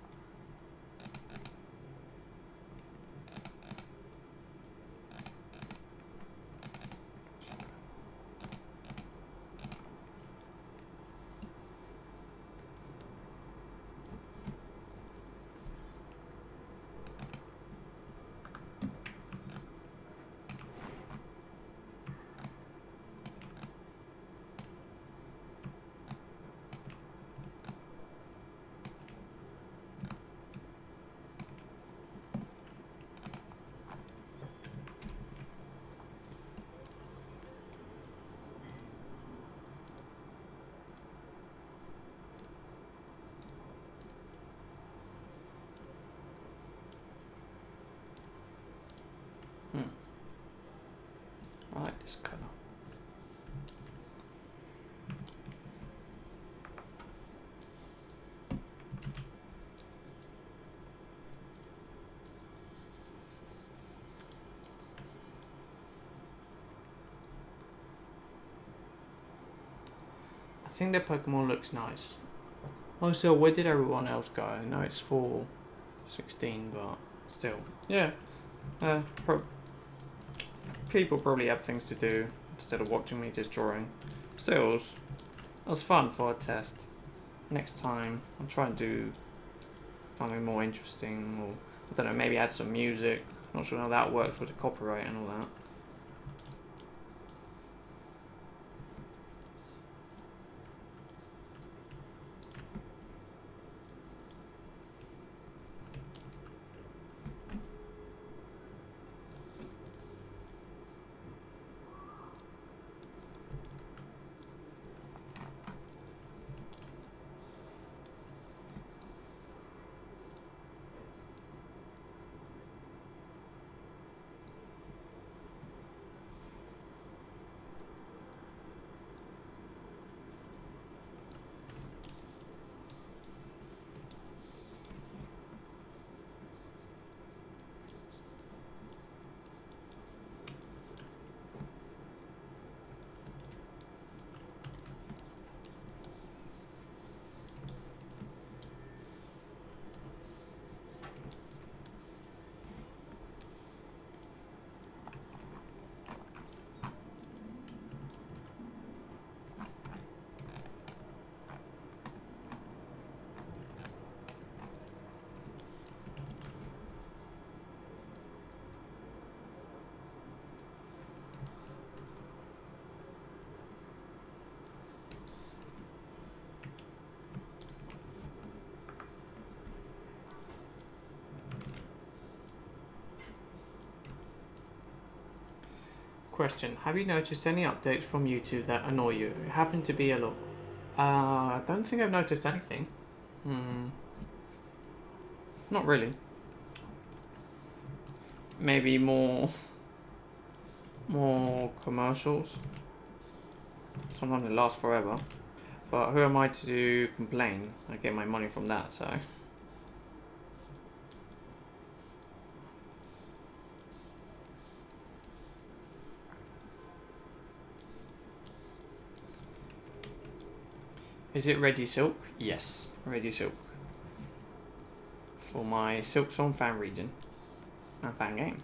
think the Pokemon looks nice. Also, where did everyone else go? I know it's 4:16, but still. Yeah. People probably have things to do instead of watching me just drawing. Still, it was fun for a test. Next time, I'll try and do something more interesting, or I don't know, maybe add some music. Not sure how that works with the copyright and all that. Question: have you noticed any updates from YouTube that annoy you? It happened to be a lot. I don't think I've noticed anything. Not really. Maybe more commercials. Sometimes they last forever. But who am I to complain? I get my money from that, so. Is it Ready Silk? Yes, Ready Silk. For my Silk Song fan region and fan game.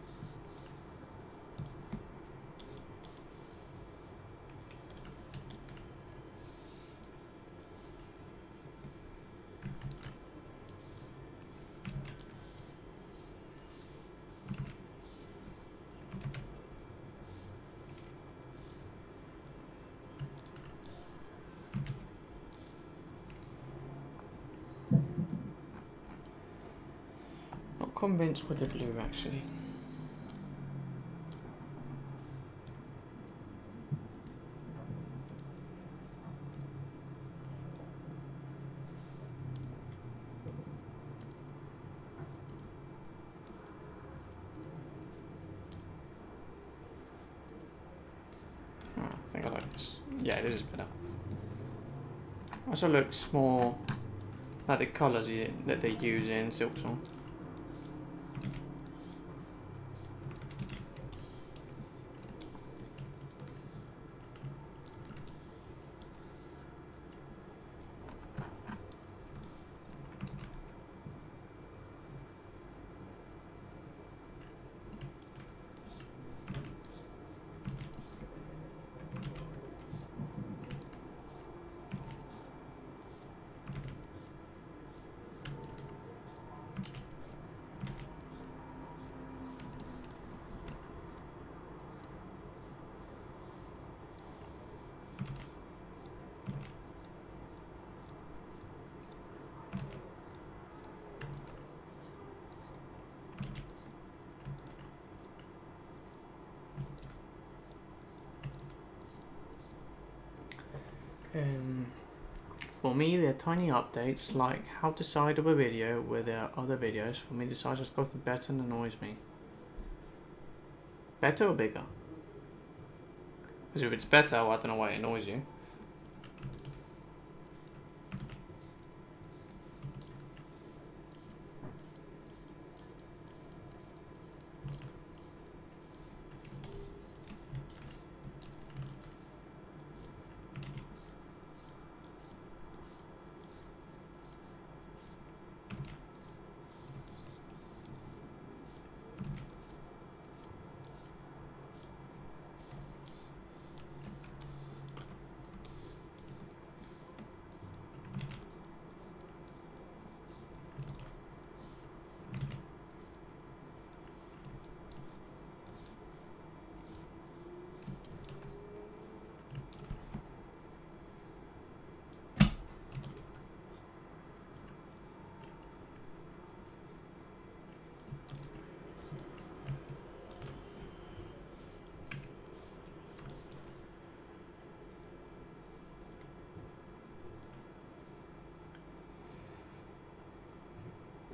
Convinced with the blue actually. I think I like this. Yeah, this is better. Also looks more like the colours that they use in Silksong. For me, they're tiny updates, like how to side up a video where there are other videos. For me, the size has gotten better and annoys me. Better or bigger? Because if it's better, well, I don't know why it annoys you.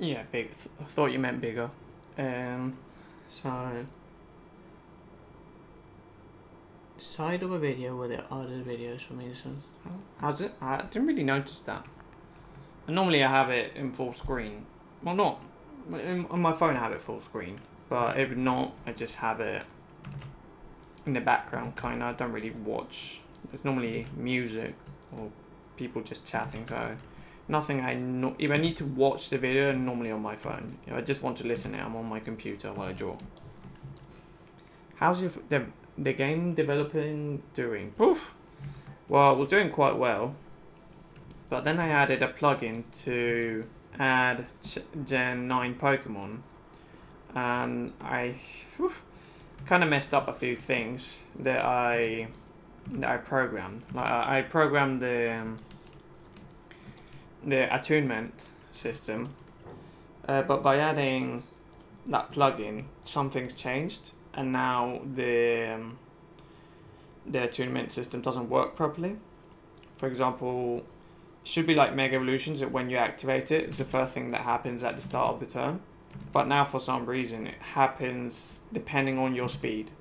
Yeah, big. I thought you meant bigger. So side of a video where there are other videos for me. So how's it? I didn't really notice that. And normally I have it in full screen. Well, not on my phone. I have it full screen, but if not, I just have it in the background. Kind of. I don't really watch. It's normally music or people just chatting. So nothing. If I need to watch the video, normally on my phone. If I just want to listen, I'm on my computer while I draw. How's the game developing doing? Oof. Well, it was doing quite well, but then I added a plugin to add Gen 9 Pokemon, and I kind of messed up a few things that I programmed. Like I programmed the attunement system, but by adding that plugin, some things changed, and now the attunement system doesn't work properly. For example, it should be like Mega Evolutions that when you activate it, it's the first thing that happens at the start of the turn. But now for some reason it happens depending on your speed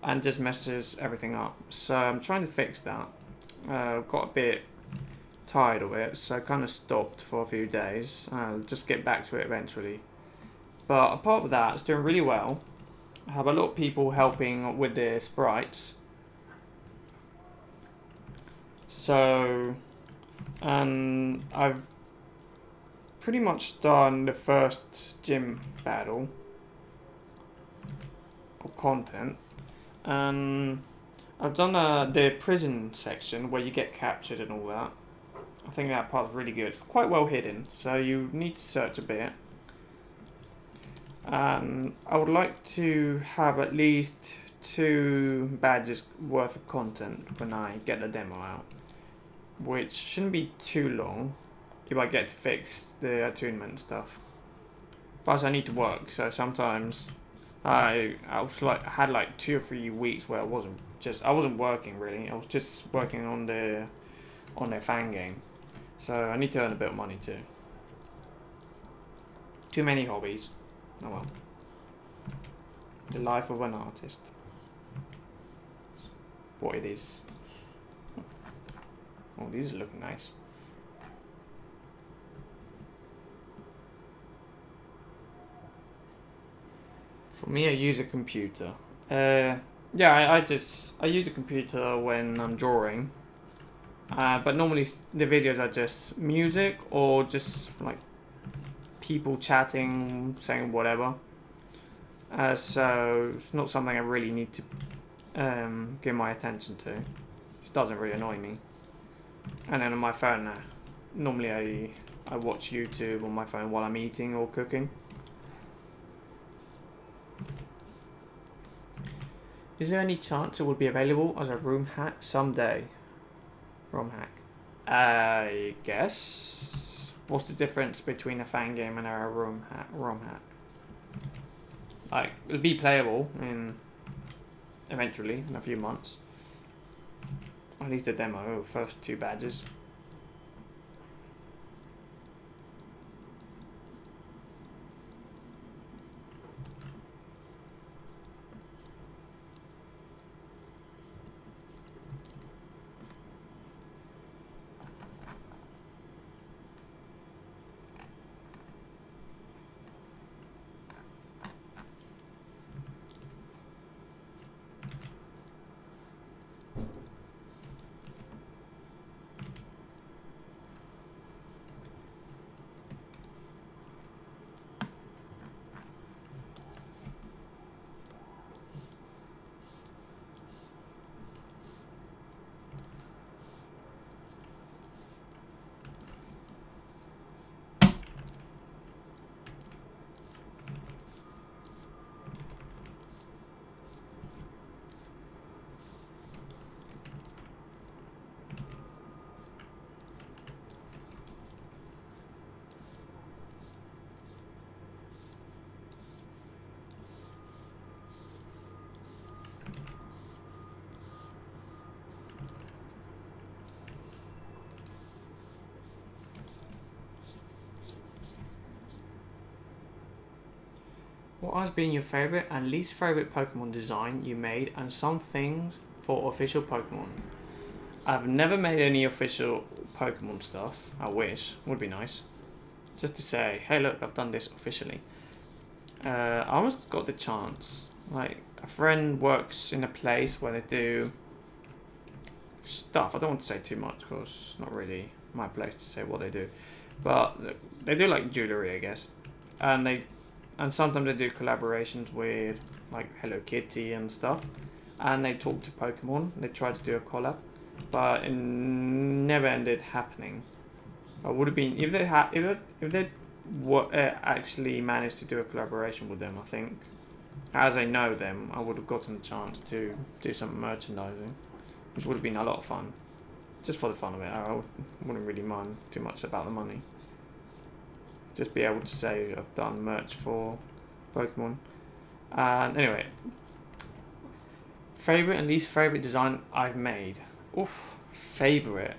and just messes everything up. So I'm trying to fix that. Got a bit tired of it, so I kind of stopped for a few days. I'll just get back to it eventually. But apart from that, it's doing really well. I have a lot of people helping with the sprites. So, and I've pretty much done the first gym battle of content. And I've done the prison section where you get captured and all that. I think that part's really good. Quite well hidden, so you need to search a bit. I would like to have at least 2 badges worth of content when I get the demo out, which shouldn't be too long if I get to fix the attunement stuff. Plus I need to work, so sometimes I had like 2 or 3 weeks where I wasn't working really. I was just working on their fan game. So I need to earn a bit of money too. Too many hobbies. Oh well. The life of an artist. What it is. Oh, these look nice. For me, I use a computer. Yeah, I use a computer when I'm drawing. But normally the videos are just music or just like people chatting, saying whatever. So it's not something I really need to give my attention to. It doesn't really annoy me. And then on my phone, normally I watch YouTube on my phone while I'm eating or cooking. Is there any chance it would be available as a room hack someday? ROM hack. I guess. What's the difference between a fan game and a ROM hack? Like, it'll be playable eventually in a few months. At least a demo, first 2 badges. What has been your favourite and least favourite Pokemon design you made, and some things for official Pokemon? I've never made any official Pokemon stuff. I wish. Would be nice. Just to say, hey look, I've done this officially. I almost got the chance. Like, a friend works in a place where they do stuff. I don't want to say too much because it's not really my place to say what they do. But they do like jewellery, I guess. And sometimes they do collaborations with like Hello Kitty and stuff. And they talk to Pokemon. They try to do a collab. But it never ended happening. I would have been if they actually managed to do a collaboration with them. I think, as I know them, I would have gotten a chance to do some merchandising, which would have been a lot of fun, just for the fun of it. I wouldn't really mind too much about the money. Just be able to say I've done merch for Pokemon. And anyway, favorite and least favorite design I've made. Oof, favorite.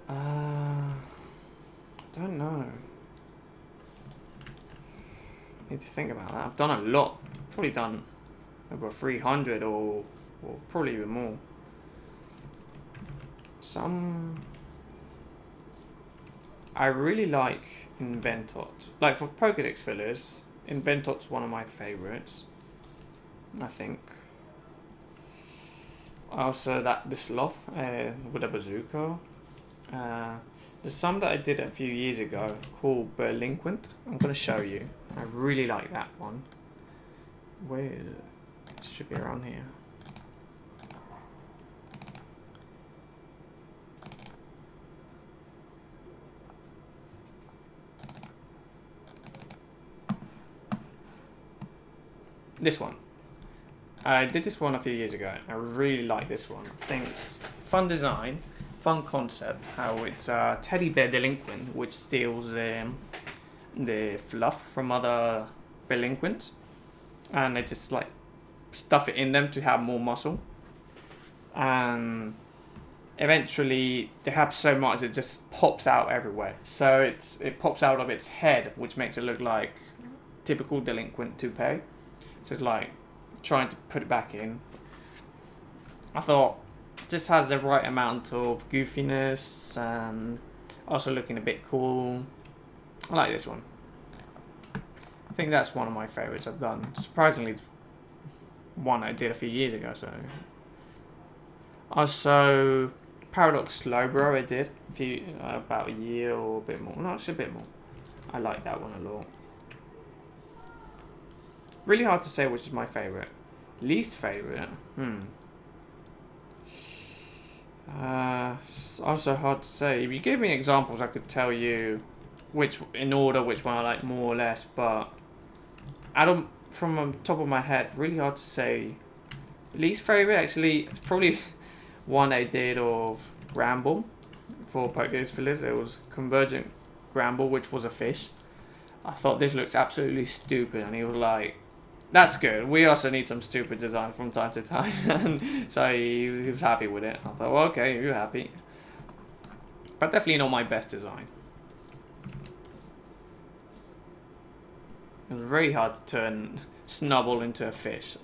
Don't know. Need to think about that. I've done a lot. Probably done over 300 or probably even more. I really like Inventot. Like for Pokédex fillers, Inventot's one of my favorites, I think. Also the sloth with a bazooka. There's some that I did a few years ago called Berlinquent. I'm going to show you. I really like that one. Where is it? It should be around here. This one. I did this one a few years ago. I really like this one. I think it's fun design. Fun concept, how it's a teddy bear delinquent which steals the fluff from other delinquents, and they just like stuff it in them to have more muscle, and eventually they have so much it just pops out everywhere. So it pops out of its head, which makes it look like typical delinquent toupee. So it's like trying to put it back in. I thought just has the right amount of goofiness and also looking a bit cool. I like this one. I think that's one of my favorites I've done. Surprisingly, it's one I did a few years ago. So also Paradox Slowbro I did about a year or a bit more. No, it's a bit more. I like that one a lot. Really hard to say which is my favorite. Least favorite. Also hard to say. If you gave me examples, I could tell you which one I like more or less. But from the top of my head, really hard to say. Least favorite, actually, it's probably one I did of Gramble for Pokédex fillers. It was Convergent Gramble, which was a fish. I thought this looks absolutely stupid, and he was like, "That's good. We also need some stupid design from time to time." And so he was happy with it. I thought, well, okay, you're happy. But definitely not my best design. It was very hard to turn Snubble into a fish.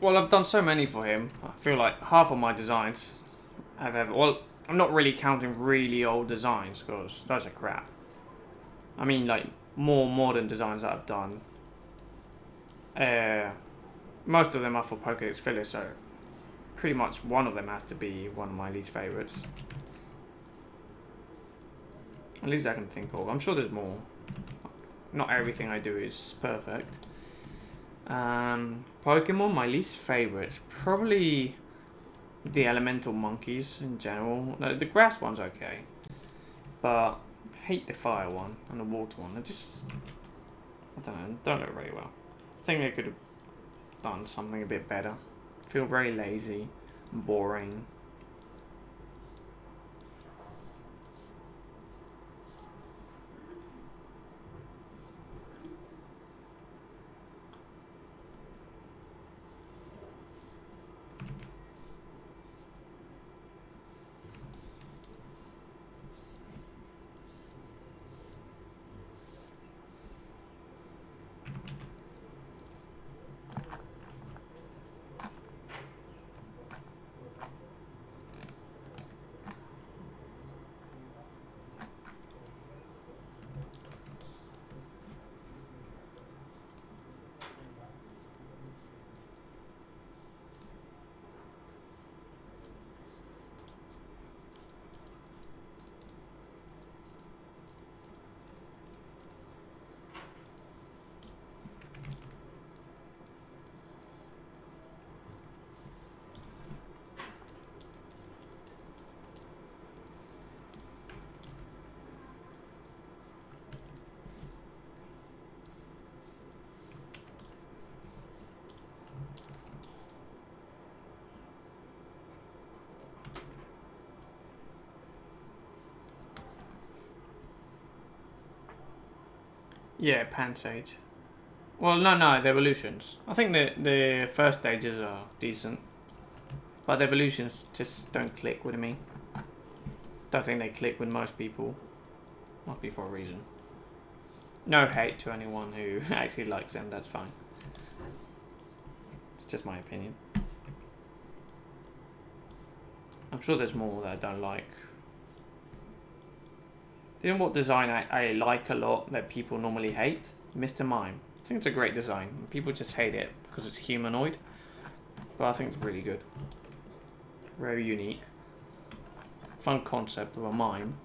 Well, I've done so many for him. I feel like half of my designs have ever. Well, I'm not really counting really old designs because those are crap. I mean, like more modern designs that I've done. Most of them are for Pokédex fillers, so pretty much one of them has to be one of my least favorites. At least I can think of. I'm sure there's more. Not everything I do is perfect. Pokemon, my least favorites. Probably the elemental monkeys in general. No, the grass one's okay. But I hate the fire one and the water one. I don't know, don't look very well. I think they could have done something a bit better. Feel very lazy and boring. Yeah, Pansage. Well, no, the evolutions. I think the first stages are decent, but the evolutions just don't click with me. Don't think they click with most people. Must be for a reason. No hate to anyone who actually likes them. That's fine. It's just my opinion. I'm sure there's more that I don't like. You know what design I like a lot that people normally hate? Mr. Mime. I think it's a great design. People just hate it because it's humanoid. But I think it's really good. Very unique. Fun concept of a mime.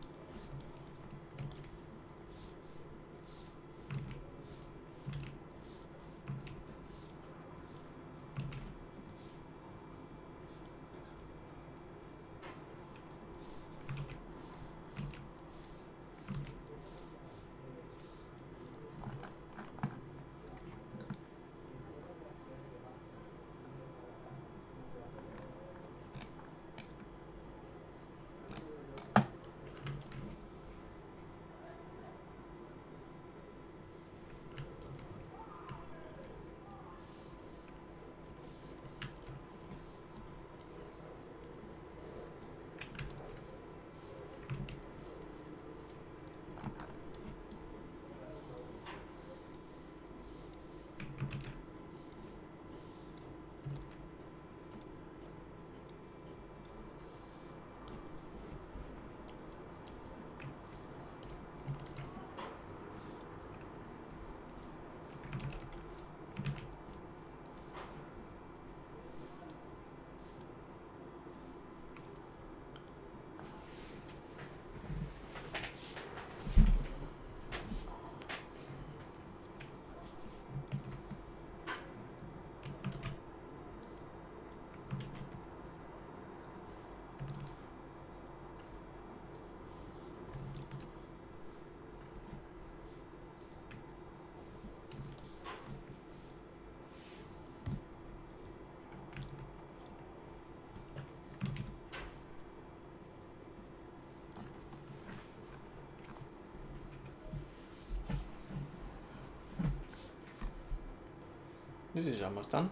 This is almost done.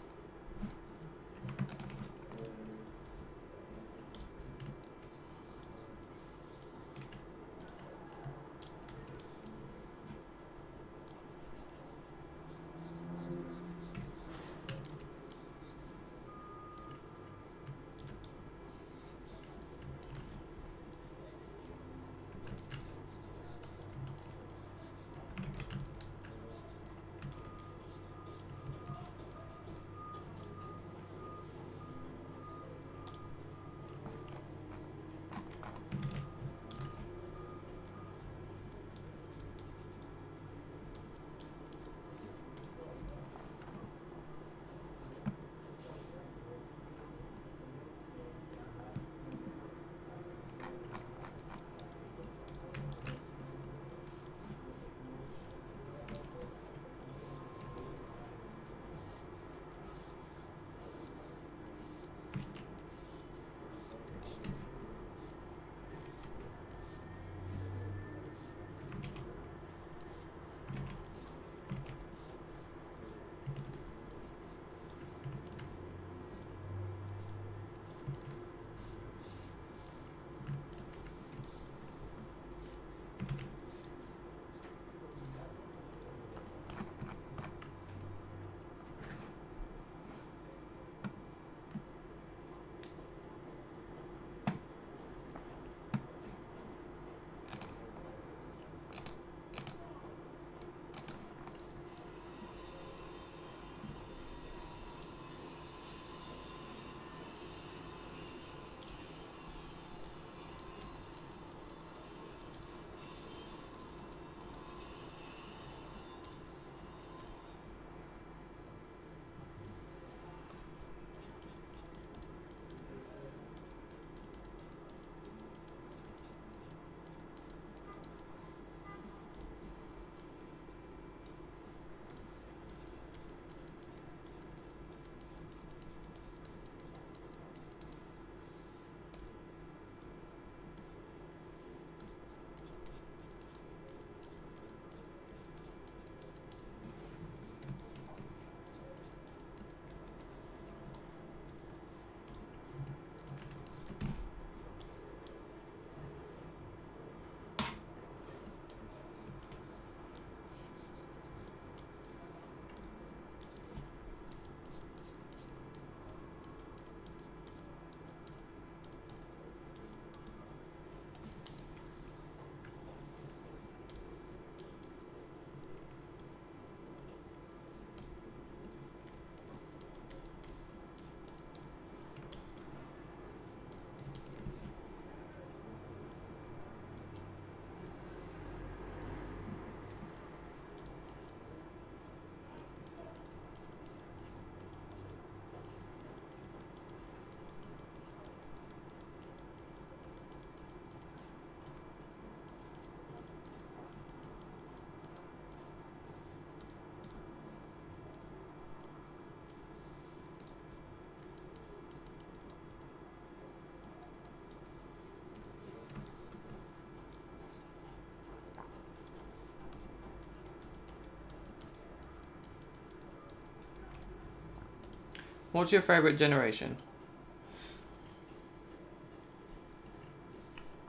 What's your favourite generation?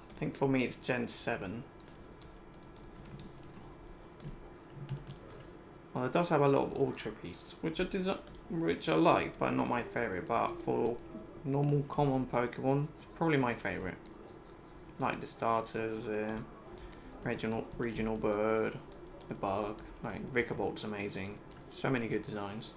I think for me it's Gen 7. Well, it does have a lot of Ultra Beasts, which I like, but not my favourite. But for normal common Pokemon, it's probably my favourite. Like the starters, regional bird, the bug, like Ricabolt's amazing. So many good designs.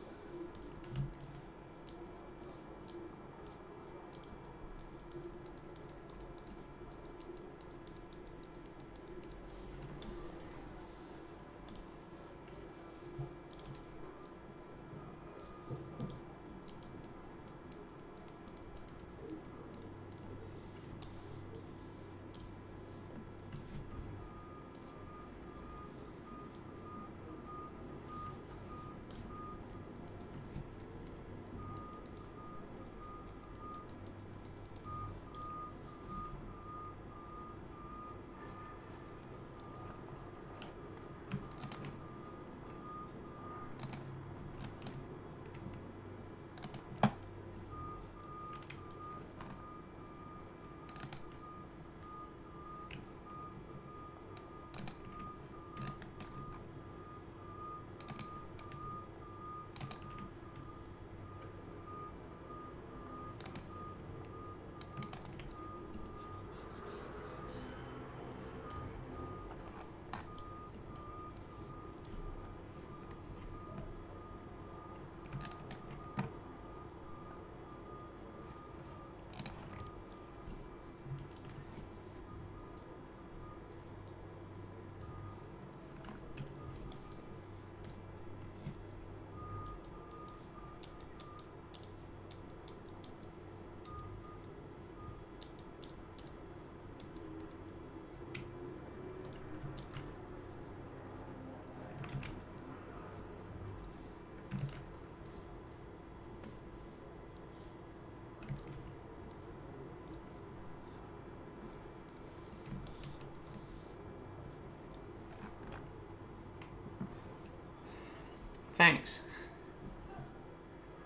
Thanks.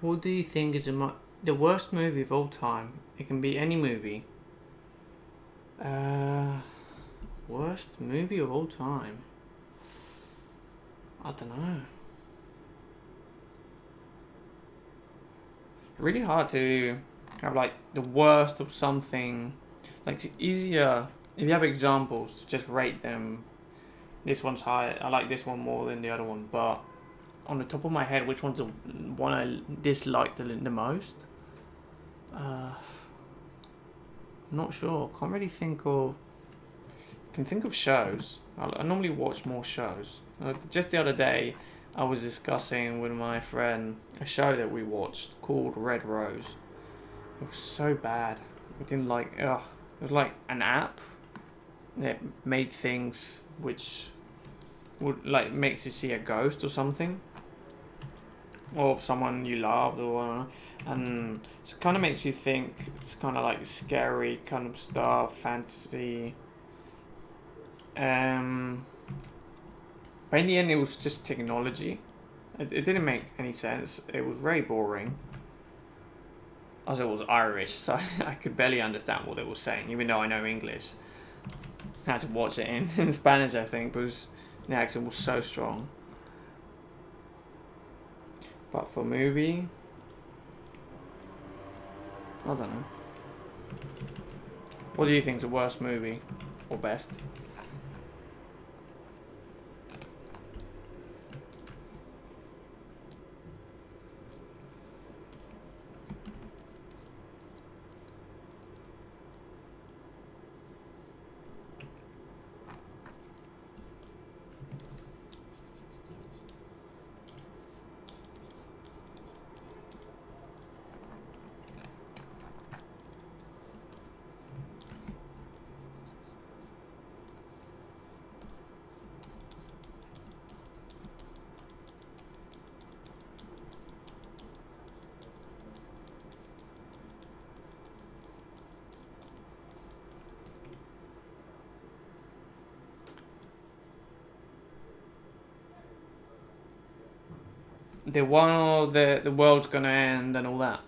What do you think is the worst movie of all time? It can be any movie. Worst movie of all time? I don't know. Really hard to have like the worst of something. Like it's easier if you have examples to just rate them. This one's high. I like this one more than the other one, but on the top of my head, which one's the one I dislike the most? I'm not sure. Can't really think of. Can think of shows. I normally watch more shows. Just the other day, I was discussing with my friend a show that we watched called Red Rose. It was so bad. We didn't like. Ugh. It was like an app that made things which would like makes you see a ghost or something, or someone you loved, or and it kind of makes you think. It's kind of like scary kind of stuff, fantasy. But in the end, it was just technology. It didn't make any sense. It was very boring. Also, it was Irish, so I could barely understand what they were saying, even though I know English. I had to watch it in Spanish, I think, because the accent was so strong. But for movie, I don't know. What do you think is the worst movie or best? The one the world's gonna end and all that.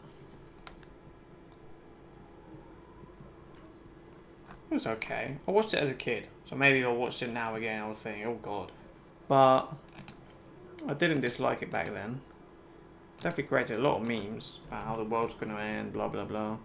It was okay. I watched it as a kid, so maybe I'll watch it now again. I'll think, oh god. But I didn't dislike it back then. Definitely created a lot of memes about how the world's gonna end, blah blah blah.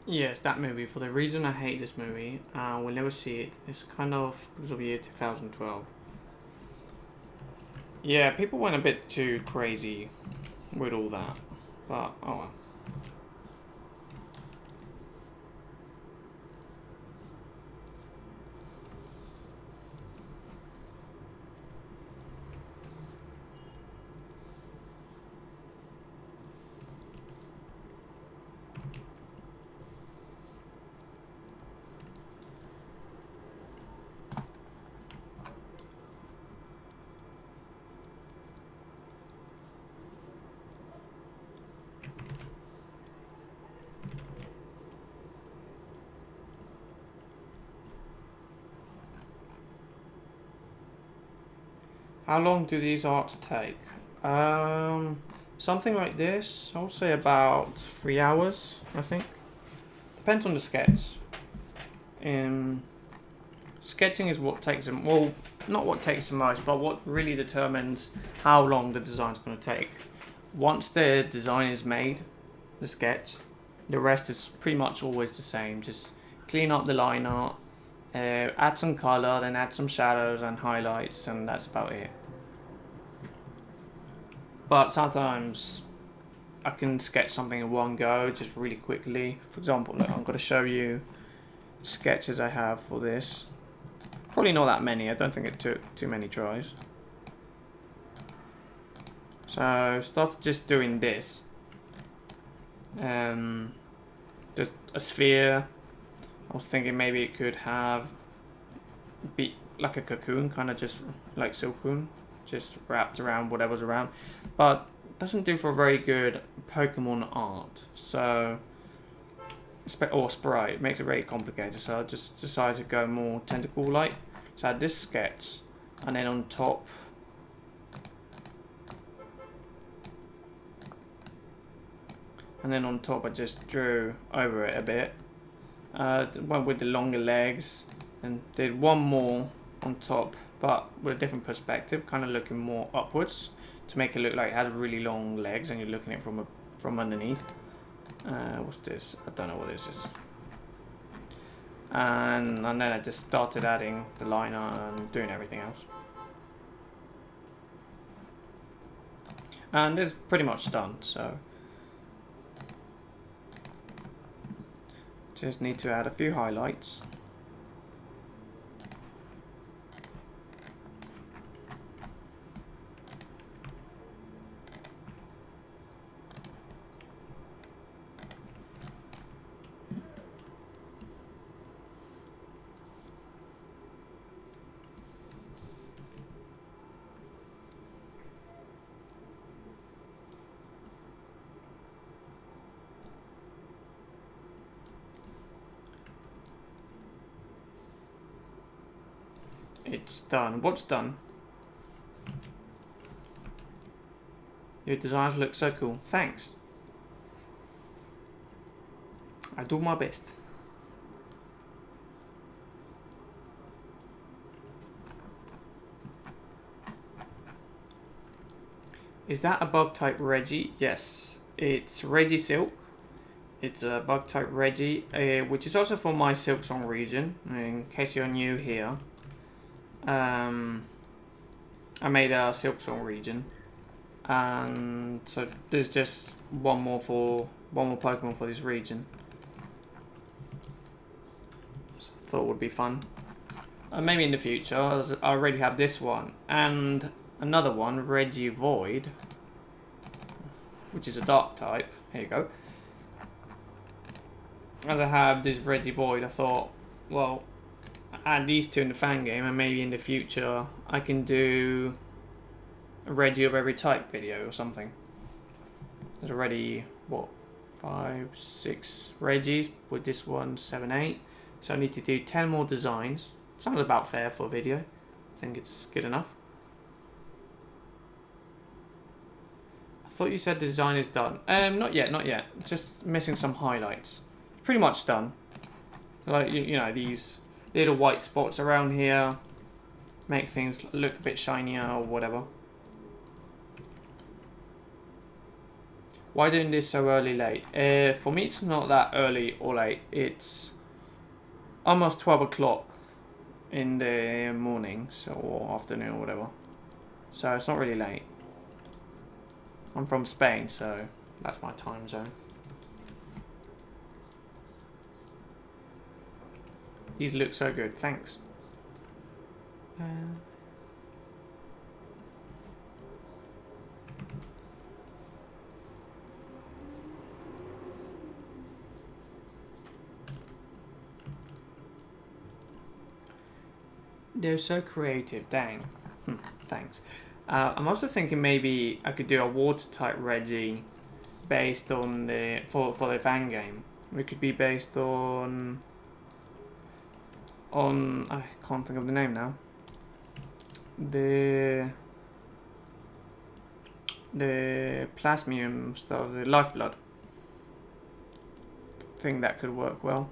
Yes, that movie. For the reason I hate this movie, we'll never see it. It's kind of because of the year 2012. Yeah, people went a bit too crazy with all that, but oh well. How long do these arcs take? Something like this, I'll say about 3 hours, I think. Depends on the sketch. Sketching is what takes them, well, not what takes the most, but what really determines how long the design's going to take. Once the design is made, the sketch, the rest is pretty much always the same. Just clean up the line art, add some color, then add some shadows and highlights, and that's about it. But sometimes I can sketch something in one go, just really quickly. For example, look, I'm going to show you sketches I have for this. Probably not that many. I don't think it took too many tries. So start just doing this. Just a sphere. I was thinking maybe it could be like a cocoon, kind of just like silkwoon, just wrapped around whatever's around, but doesn't do for very good Pokemon art. So or sprite, it makes it very complicated. So I just decided to go more tentacle like. So I had this sketch, and then on top, I just drew over it a bit. Went with the longer legs, and did one more on top, but with a different perspective, kind of looking more upwards to make it look like it has really long legs, and you're looking at it from underneath. What's this? I don't know what this is. And then I just started adding the liner and doing everything else. And it's pretty much done, so just need to add a few highlights. It's done. What's done? Your designs look so cool. Thanks. I do my best. Is that a bug type Reggie? Yes. It's Reggie Silk. It's a bug type Reggie, which is also for my Silksong region, in case you're new here. I made a Silksong region. And so there's just one more Pokemon for this region. So I thought it would be fun. Maybe in the future. I already have this one and another one, Reggie Void, which is a dark type. Here you go. As I have this Reggie Void, I thought, well, add these two in the fan game, and maybe in the future I can do a Reggie of every type video or something. There's already, what, 5, 6 Reggies, with this one 7, 8. So I need to do 10 more designs. Sounds about fair for a video. I think it's good enough. I thought you said the design is done. Not yet, not yet. Just missing some highlights. Pretty much done. Like, you know, these little white spots around here make things look a bit shinier or whatever. Why doing this so early late? For me it's not that early or late. It's almost 12 o'clock in the morning, so, or afternoon or whatever. So it's not really late. I'm from Spain, so that's my time zone. These look so good, thanks. They're so creative, dang. Thanks. I'm also thinking maybe I could do a water type Reggie based on the for the fan game. It could be based on I can't think of the name now. The plasmium stuff, the lifeblood. I think that could work well.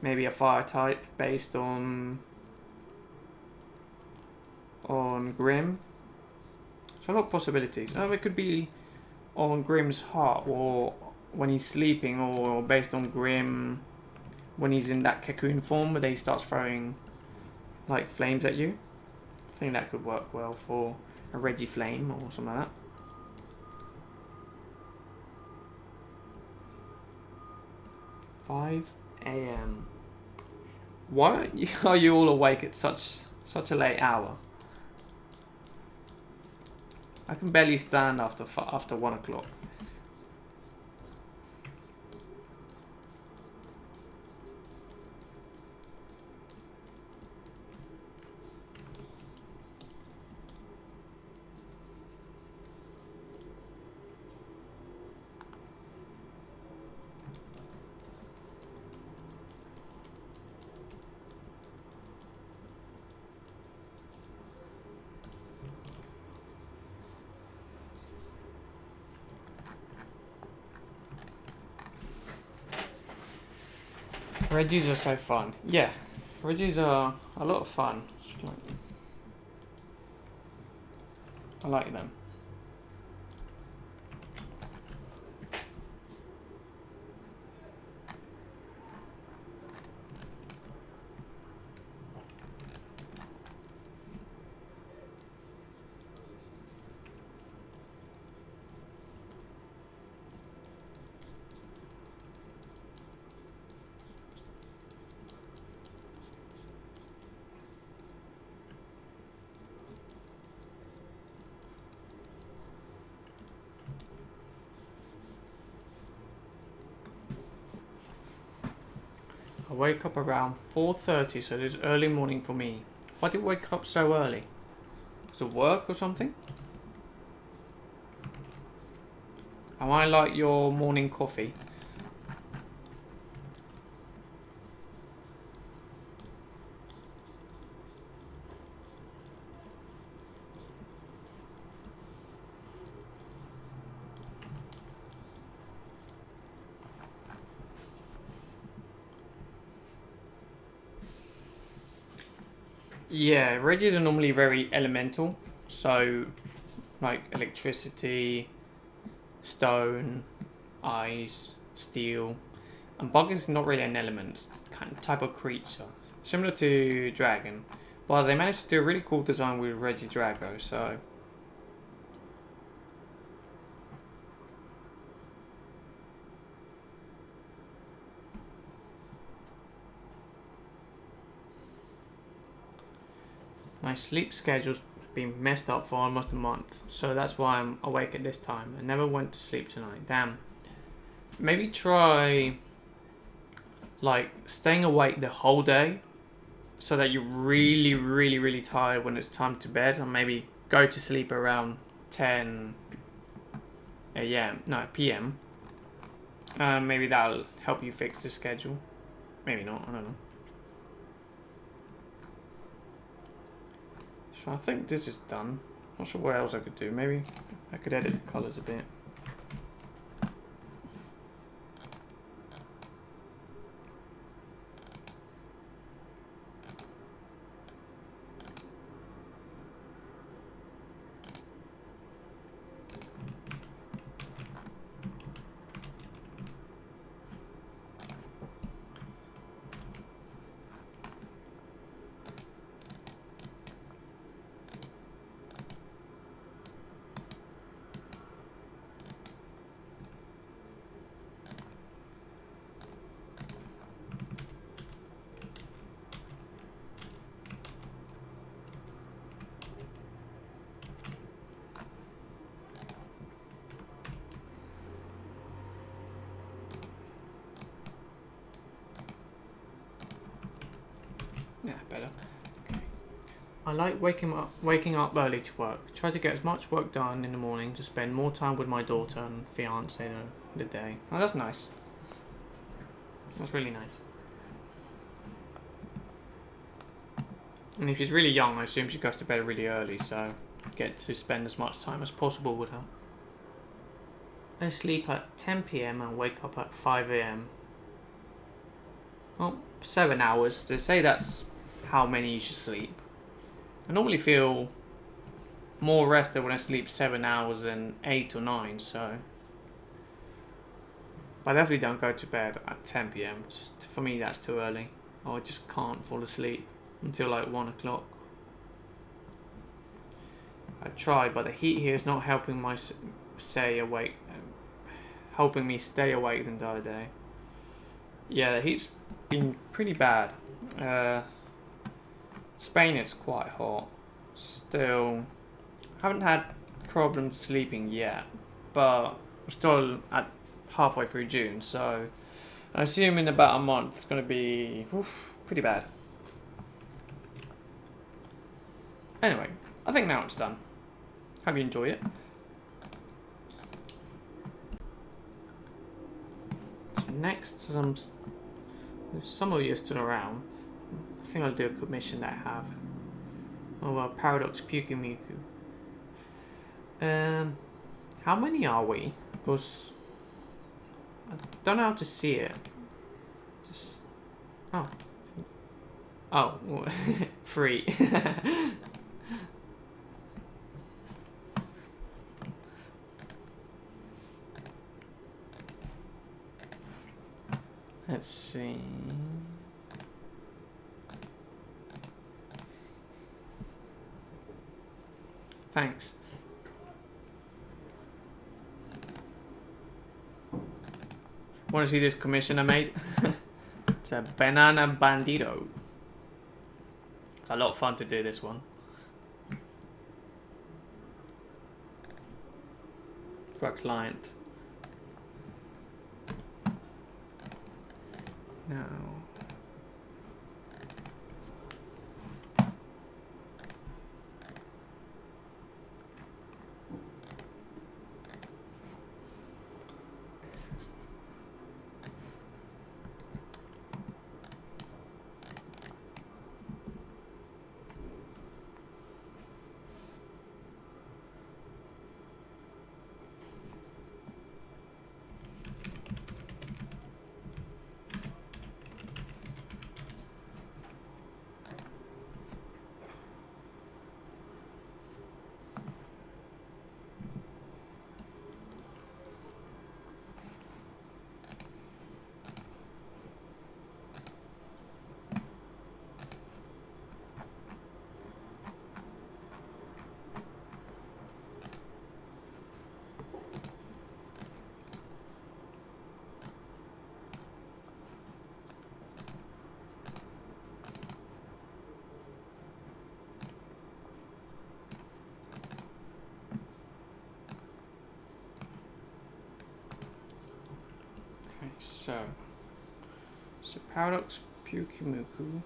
Maybe a fire type based on Grim. So a lot of possibilities. It could be on Grim's heart, or when he's sleeping, or based on Grim when he's in that cocoon form where he starts throwing like flames at you. I think that could work well for a Reggie Flame or something like that. "5 a.m. Why are you all awake at such a late hour? I can barely stand after 1 o'clock. Reggies are so fun. Yeah, Reggies are a lot of fun. I like them. I wake up around 4:30, so it is early morning for me. Why did you wake up so early? Was it work or something? Am I like your morning coffee? Yeah, Reggies are normally very elemental. So, like electricity, stone, ice, steel. And bug is not really an element, it's kind of type of creature. Similar to dragon. But they managed to do a really cool design with Regidrago, so... My sleep schedule's been messed up for almost a month, so that's why I'm awake at this time. I never went to sleep tonight, damn. Maybe try, like, staying awake the whole day, so that you're really tired when it's time to bed, and maybe go to sleep around 10 a.m. No, p.m. Maybe that'll help you fix the schedule. Maybe not, I don't know. So I think this is done. Not sure what else I could do. Maybe I could edit the colours a bit. Yeah, better. Okay. I like waking up early to work. Try to get as much work done in the morning to spend more time with my daughter and fiance in the day. Oh, that's nice. That's really nice. And if she's really young, I assume she goes to bed really early, so get to spend as much time as possible with her. I sleep at 10 p.m. and wake up at 5 a.m. Well, 7 hours. They say that's how many you should sleep. I normally feel more rested when I sleep 7 hours than 8 or 9, so... But I definitely don't go to bed at 10 p.m. For me, that's too early. I just can't fall asleep until like 1 o'clock. I tried, but the heat here is not helping me stay awake the entire day. Yeah, the heat's been pretty bad. Spain is quite hot. Still, haven't had problems sleeping yet, but we're still at halfway through June, so I assume in about a month it's going to be pretty bad. Anyway, I think now it's done. Hope you enjoy it. So next, some of you are still around. I think I'll do a commission that I have. Oh, Paradox Puku Muku. How many are we? Because I don't know how to see it. Just oh, 3. Let's see. Thanks. Want to see this commission I made? It's a banana bandito. It's a lot of fun to do this one. For a client. Now. so Paradox Pyukimuku.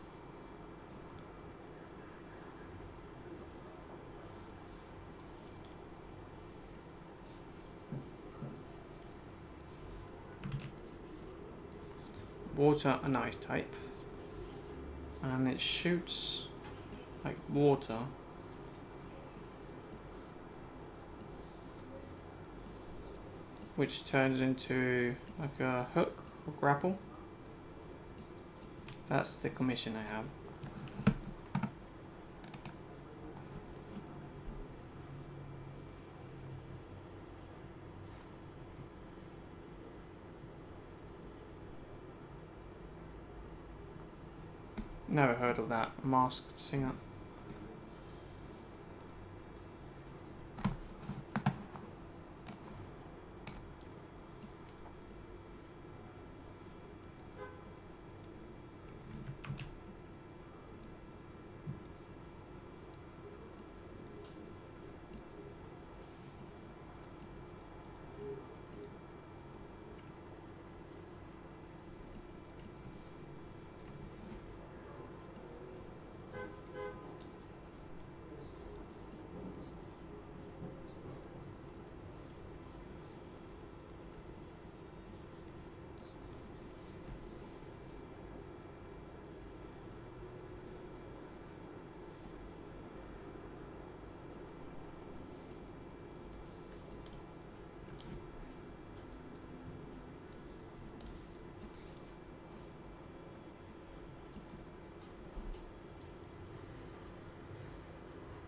Water and ice type, and it shoots like water, which turns into like a hook or grapple. That's the commission I have. Never heard of that masked singer.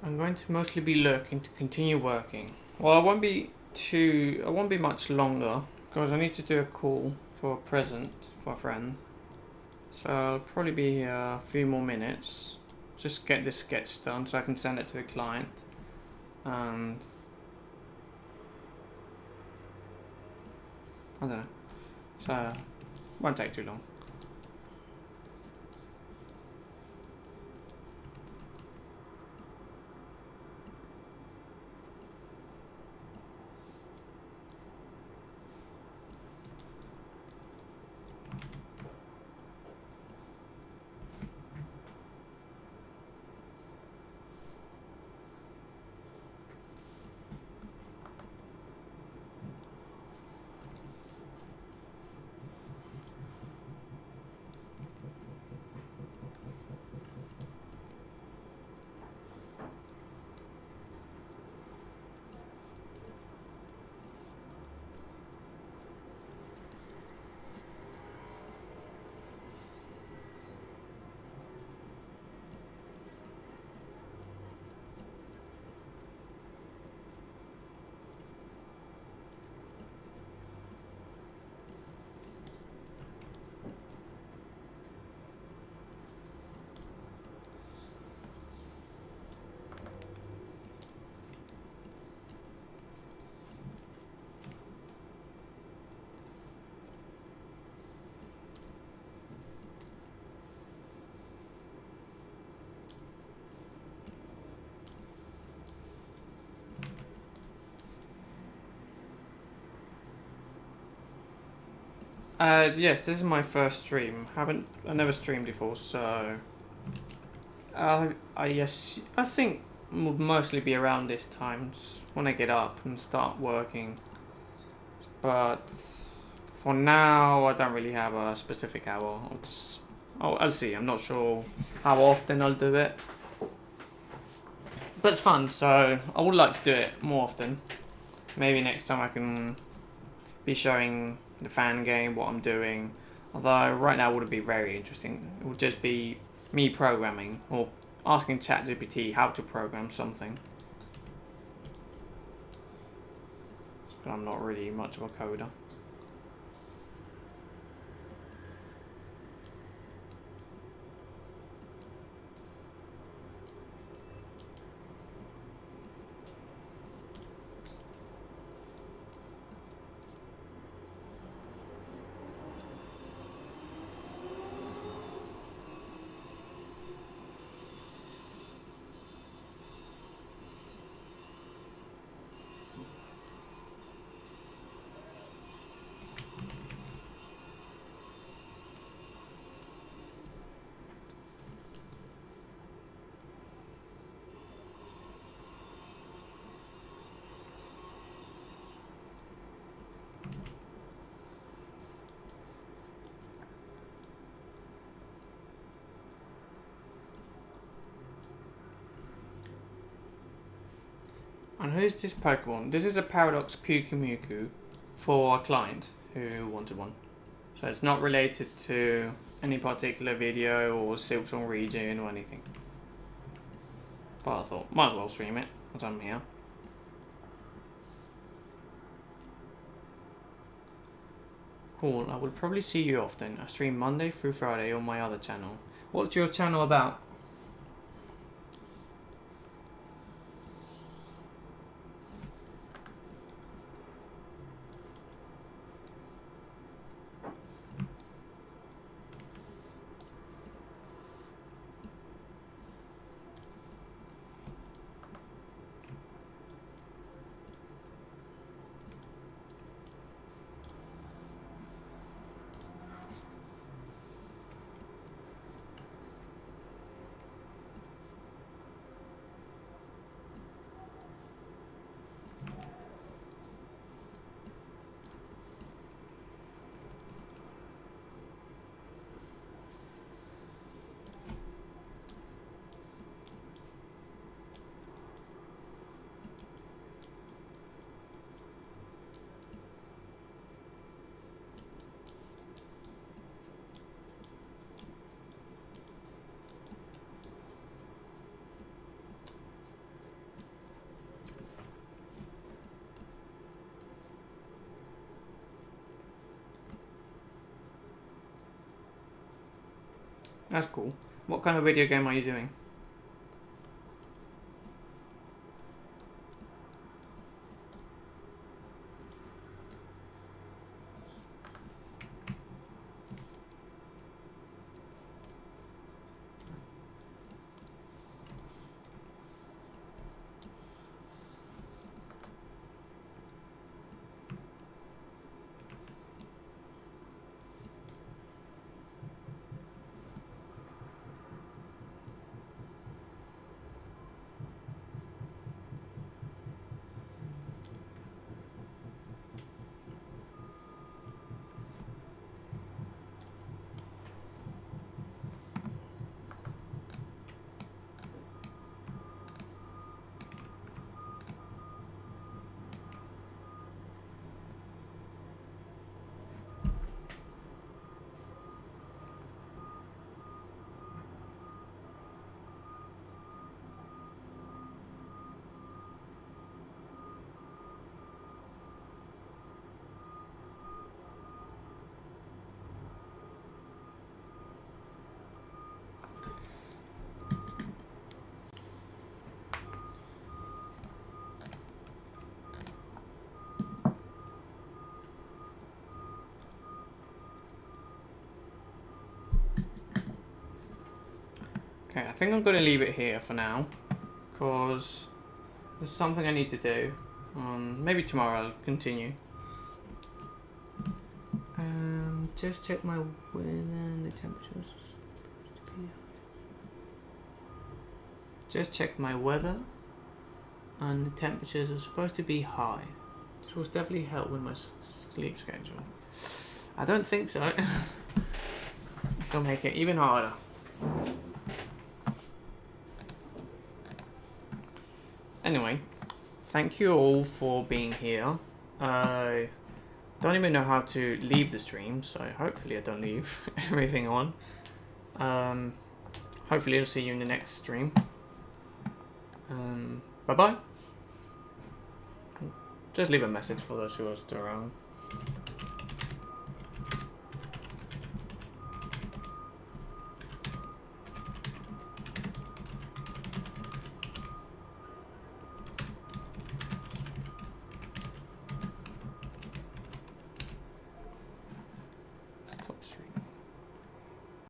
I'm going to mostly be lurking to continue working. Well, I won't be much longer because I need to do a call for a present for a friend. So I'll probably be here a few more minutes. Just get this sketch done so I can send it to the client. And I don't know. So won't take too long. Yes, this is my first stream. I never streamed before, so I think would mostly be around this time when I get up and start working. But for now, I don't really have a specific hour. I'll see. I'm not sure how often I'll do it, but it's fun, so I would like to do it more often. Maybe next time I can be showing the fan game, what I'm doing. Although right now it wouldn't be very interesting. It would just be me programming or asking ChatGPT how to program something. I'm not really much of a coder. And who's this Pokemon? This is a Paradox Pyukumuku for a client who wanted one. So it's not related to any particular video or Silksong region or anything. But I thought, might as well stream it as I'm here. Cool, I will probably see you often. I stream Monday through Friday on my other channel. What's your channel about? That's cool. What kind of video game are you doing? Okay, I think I'm going to leave it here for now, because there's something I need to do. Maybe tomorrow I'll continue. Just check my weather and the temperatures. Just check my weather and the temperatures are supposed to be high. This will definitely help with my sleep schedule. I don't think so. Don't make it even harder. Anyway, thank you all for being here. I don't even know how to leave the stream, so hopefully I don't leave everything on. Hopefully I'll see you in the next stream. Bye bye. Just leave a message for those who are still around.